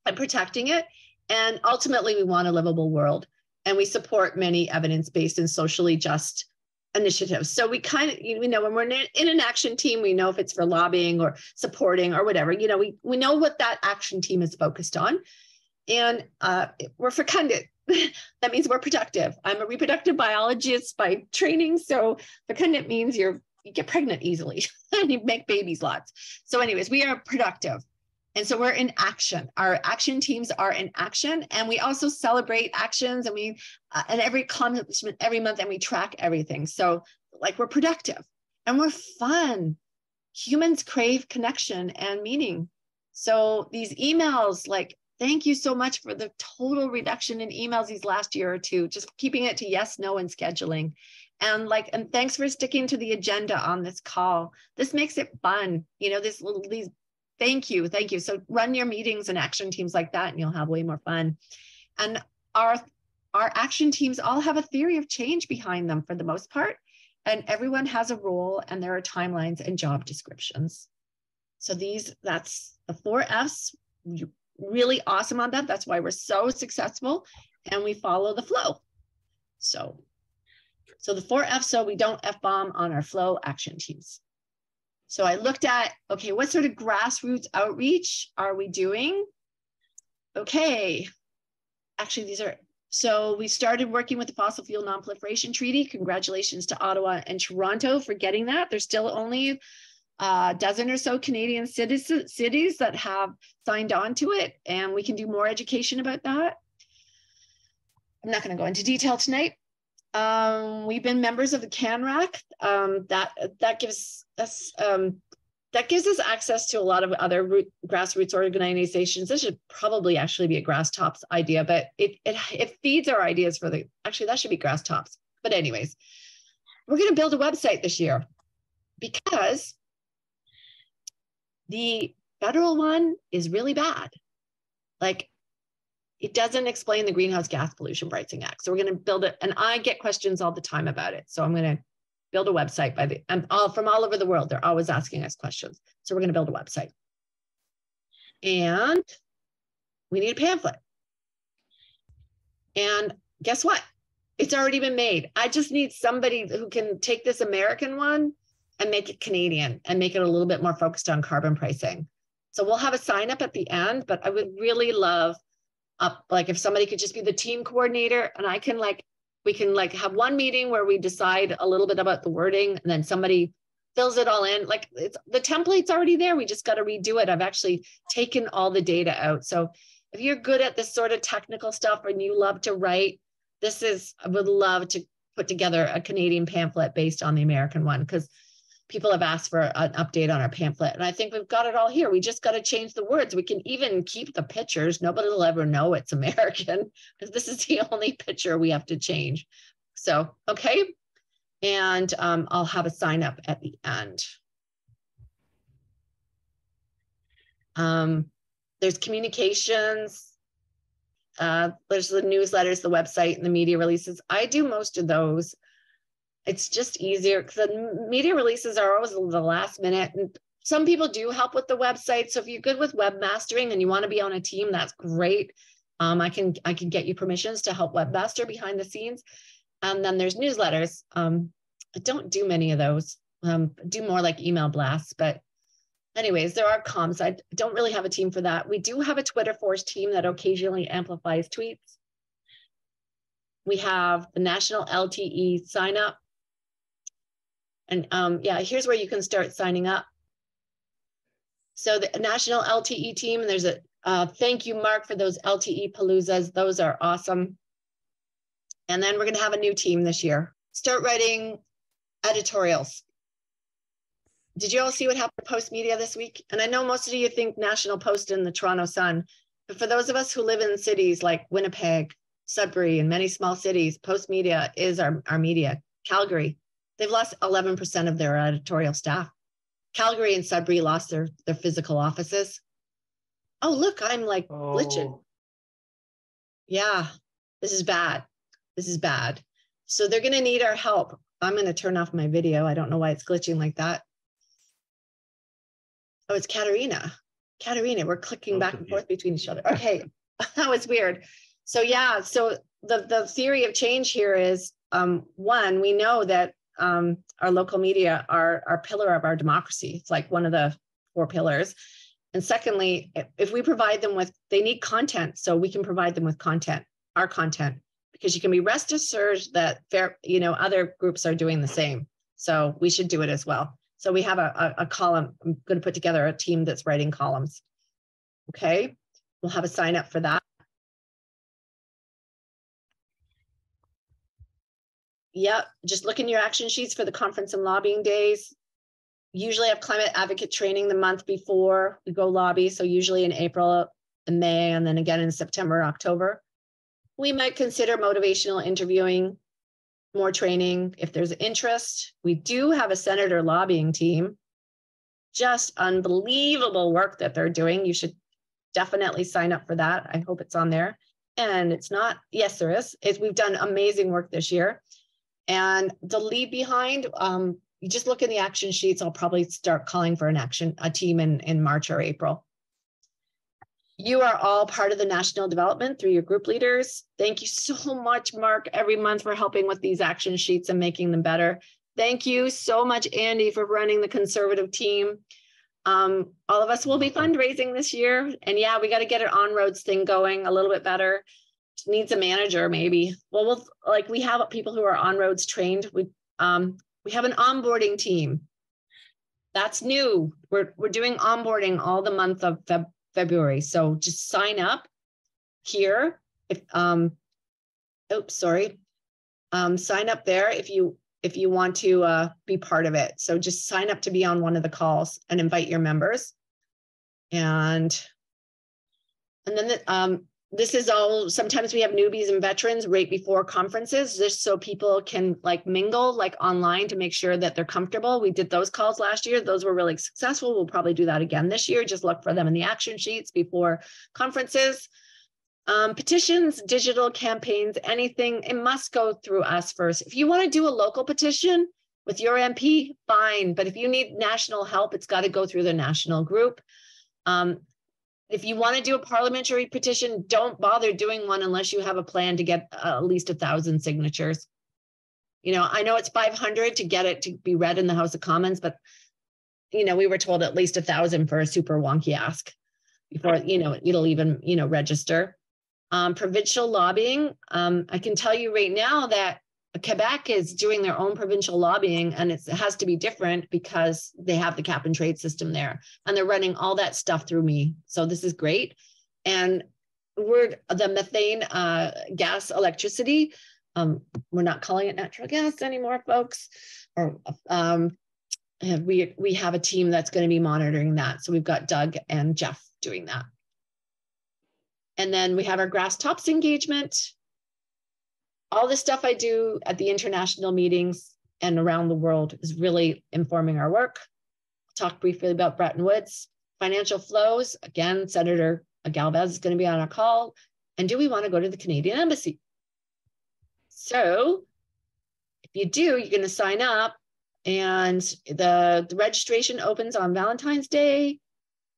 and protecting it. And ultimately, we want a livable world. And we support many evidence-based and socially just initiatives. So we kind of, when we're in an action team, we know if it's for lobbying or supporting or whatever, we know what that action team is focused on. And we're fecunded. That means we're productive. I'm a reproductive biologist by training. So fecundant means you get pregnant easily and you make babies lots. So anyways, we are productive. And so we're in action. Our action teams are in action, and we also celebrate actions, and and every accomplishment every month, and we track everything. So like we're productive and we're fun. Humans crave connection and meaning. So these emails, like, thank you so much for the total reduction in emails these last year or two, just keeping it to yes, no, and scheduling. And thanks for sticking to the agenda on this call. This makes it fun. Thank you. So run your meetings and action teams like that, and you'll have way more fun. And our action teams all have a theory of change behind them for the most part. And everyone has a role, and there are timelines and job descriptions. So that's the 4 Fs. You're really awesome on that. That's why we're so successful, and we follow the flow. So the 4 Fs, so we don't F-bomb on our flow action teams. So I looked at, okay, what sort of grassroots outreach are we doing? Okay, actually so we started working with the Fossil Fuel Non-Proliferation Treaty. Congratulations to Ottawa and Toronto for getting that. There's still only a dozen or so Canadian cities that have signed on to it, and we can do more education about that. I'm not going to go into detail tonight. We've been members of the CANRAC. That gives us access to a lot of other grassroots organizations. This should probably actually be a grass tops idea, but it feeds our ideas actually that should be grass tops. But anyways, we're going to build a website this year because the federal one is really bad. It doesn't explain the Greenhouse Gas Pollution Pricing Act. So we're going to build it, and I get questions all the time about it. So I'm going to build a website from all over the world. They're always asking us questions. So we're going to build a website. And we need a pamphlet. And guess what? It's already been made. I just need somebody who can take this American one and make it Canadian and make it a little bit more focused on carbon pricing. So we'll have a sign up at the end, but I would really love if somebody could just be the team coordinator, and we can have one meeting where we decide a little bit about the wording, and then somebody fills it all in. The template's already there. We just got to redo it. I've actually taken all the data out. So if you're good at this sort of technical stuff and you love to write, I would love to put together a Canadian pamphlet based on the American one, because people have asked for an update on our pamphlet. And I think we've got it all here. We just got to change the words. We can even keep the pictures. Nobody will ever know it's American, because this is the only picture we have to change. So, okay. And I'll have a sign up at the end. There's communications. There's the newsletters, the website, and the media releases. I do most of those. It's just easier because the media releases are always the last minute. And some people do help with the website. So if you're good with webmastering and you want to be on a team, that's great. I can get you permissions to help webmaster behind the scenes. And then there's newsletters. I don't do many of those. Do more like email blasts, but anyways, there are comms. I don't really have a team for that. We do have a Twitter Force team that occasionally amplifies tweets. We have the National LTE sign up. And yeah, here's where you can start signing up. So the National LTE team, and there's a thank you, Mark, for those LTE Paloozas. Those are awesome. And then we're going to have a new team this year. Start writing editorials. Did you all see what happened to Post Media this week? And I know most of you think National Post and the Toronto Sun, but for those of us who live in cities like Winnipeg, Sudbury, and many small cities, Post Media is our media. Calgary, they've lost 11% of their editorial staff. Calgary and Sudbury lost their physical offices. Oh, look, I'm like glitching. Yeah, this is bad. This is bad. So they're going to need our help. I'm going to turn off my video. I don't know why it's glitching like that. Oh, it's Katerina. Katerina, we're clicking back and forth between each other. Okay, that was weird. So yeah, so the theory of change here is, one, we know that our local media are a pillar of our democracy. It's like one of the 4 pillars. And secondly, if we provide them with, they need content, so we can provide them with content, our content, because you can be rest assured that other groups are doing the same. So we should do it as well. So we have a column. I'm going to put together a team that's writing columns. Okay, we'll have a sign up for that. Yep, just look in your action sheets for the conference and lobbying days. Usually have climate advocate training the month before we go lobby. So usually in April and May, and then again in September, October. We might consider motivational interviewing, more training if there's interest. We do have a senator lobbying team. Just unbelievable work that they're doing. You should definitely sign up for that. I hope it's on there. And it's not, yes, there is. We've done amazing work this year. And the leave behind, you just look in the action sheets. I'll probably start calling for a team in March or April. You are all part of the national development through your group leaders. Thank you so much, Mark, every month for helping with these action sheets and making them better. Thank you so much, Andy, for running the conservative team. All of us will be fundraising this year. And yeah, we got to get an on-roads thing going a little bit better. Needs a manager, maybe. Well, we have people who are on-roads trained. We have an onboarding team. That's new. We're doing onboarding all the month of February. So just sign up here. If sign up there if you want to be part of it. So just sign up to be on one of the calls and invite your members. And then this is all, sometimes we have newbies and veterans right before conferences, just so people can mingle online to make sure that they're comfortable. We did those calls last year. Those were really successful. We'll probably do that again this year. Just look for them in the action sheets before conferences. Petitions, digital campaigns, anything, it must go through us first. If you want to do a local petition with your MP, fine. But if you need national help, it's got to go through the national group. If you want to do a parliamentary petition, don't bother doing one unless you have a plan to get at least 1,000 signatures. I know it's 500 to get it to be read in the House of Commons, but, we were told at least 1,000 for a super wonky ask before, it'll even, register. Provincial lobbying. I can tell you right now that Quebec is doing their own provincial lobbying, and it has to be different because they have the cap and trade system there, and they're running all that stuff through me. So this is great. And we're the methane gas electricity. We're not calling it natural gas anymore, folks. Or we have a team that's going to be monitoring that. So we've got Doug and Jeff doing that. And then we have our grass tops engagement. All the stuff I do at the international meetings and around the world is really informing our work. I'll talk briefly about Bretton Woods. Financial flows, again, Senator Galvez is going to be on our call. And do we want to go to the Canadian Embassy? So if If you do, you're going to sign up, and the registration opens on Valentine's Day,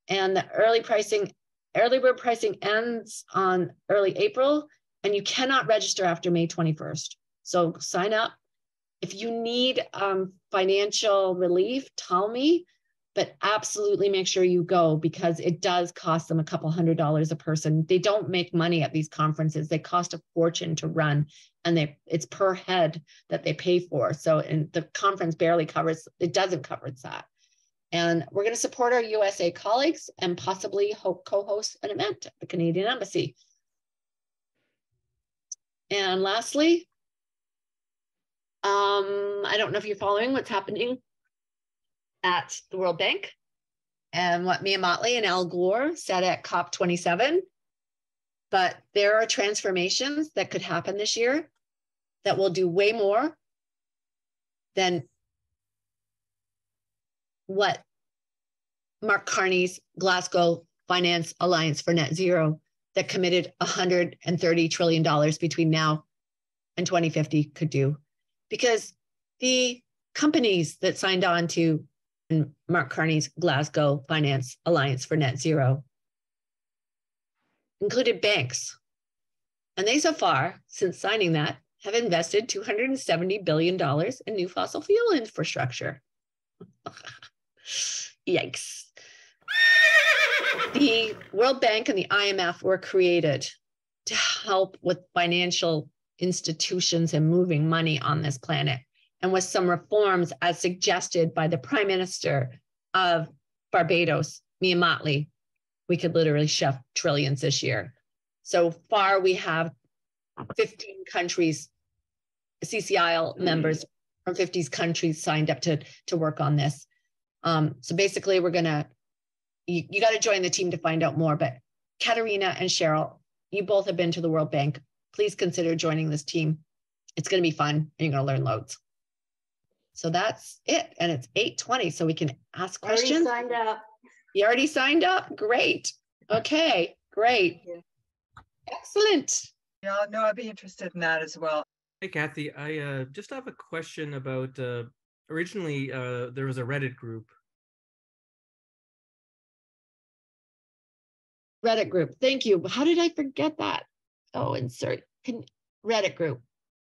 and the early bird pricing ends on early April, and you cannot register after May 21st. So sign up. If you need financial relief, tell me, but absolutely make sure you go, because it does cost them a couple $100 a person. They don't make money at these conferences. They cost a fortune to run, and it's per head that they pay for. So, and the conference barely covers, it doesn't cover that. And we're going to support our USA colleagues and possibly co-host an event at the Canadian Embassy. And lastly, I don't know if you're following what's happening at the World Bank and what Mia Mottley and Al Gore said at COP27. But there are transformations that could happen this year that will do way more than what Mark Carney's Glasgow Finance Alliance for Net Zero that committed $130 trillion between now and 2050 could do. Because the companies that signed on to Mark Carney's Glasgow Finance Alliance for Net Zero included banks. And they so far, since signing that, have invested $270 billion in new fossil fuel infrastructure. Yikes. The World Bank and the IMF were created to help with financial institutions and moving money on this planet, and with some reforms as suggested by the Prime Minister of Barbados, Mia Mottley, we could literally shift trillions this year. So far, we have 15 countries, CCL members from 50 countries signed up to work on this. So basically, you got to join the team to find out more. But Katerina and Cheryl, you both have been to the World Bank. Please consider joining this team. It's going to be fun, and you're going to learn loads. So that's it. And it's 8:20, so we can ask questions. Already signed up. You already signed up? Great. Okay, great. Excellent. Yeah, no, I'd be interested in that as well. Hey, Kathy, I just have a question about, originally there was a Reddit group. Reddit group. Thank you. How did I forget that? Oh, insert. Reddit group.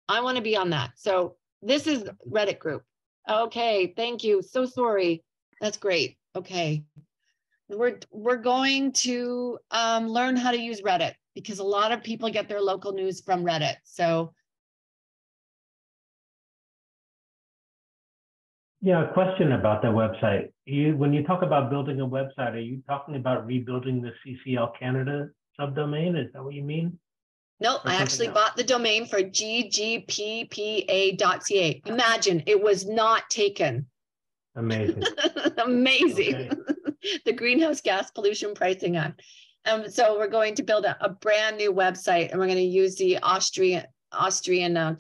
I want to be on that. So this is Reddit group. Okay, thank you. So sorry. That's great. Okay. We're going to learn how to use Reddit, because a lot of people get their local news from Reddit. So yeah, a question about the website. When you talk about building a website, are you talking about rebuilding the CCL Canada subdomain? Is that what you mean? No, I actually bought the domain for ggppa.ca. Imagine, it was not taken. Amazing. Amazing. Okay. The Greenhouse Gas Pollution Pricing Act. So we're going to build a brand new website, and we're going to use the Austrian Klimabonus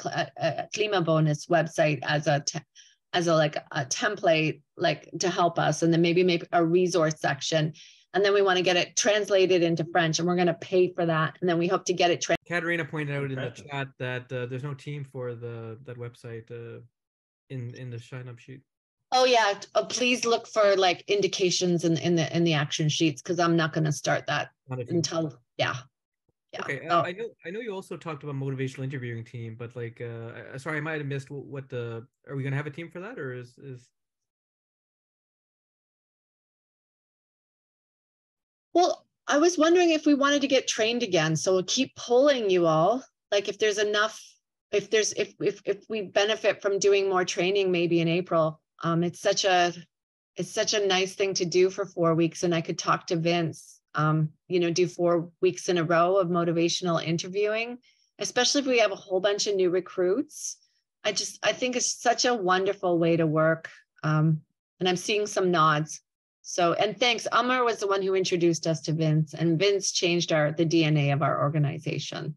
website as a template, like, to help us, and then maybe make a resource section. And then we want to get it translated into French, and we're going to pay for that. And then we hope to get it translated. Katerina pointed out in the chat that there's no team for that website in the sign-up sheet. Oh yeah, please look for like indications in the action sheets, because I'm not going to start that until yeah. Okay, Oh. I know you also talked about motivational interviewing team, but like, sorry, I might have missed what are we going to have a team for that, or is? Well, I was wondering if we wanted to get trained again. So we'll keep polling you all. Like, if there's enough, if we benefit from doing more training, maybe in April. It's such a nice thing to do for 4 weeks, and I could talk to Vince. Do 4 weeks in a row of motivational interviewing, especially if we have a whole bunch of new recruits. I think it's such a wonderful way to work. And I'm seeing some nods. So, and thanks. Amar was the one who introduced us to Vince, and Vince changed the DNA of our organization.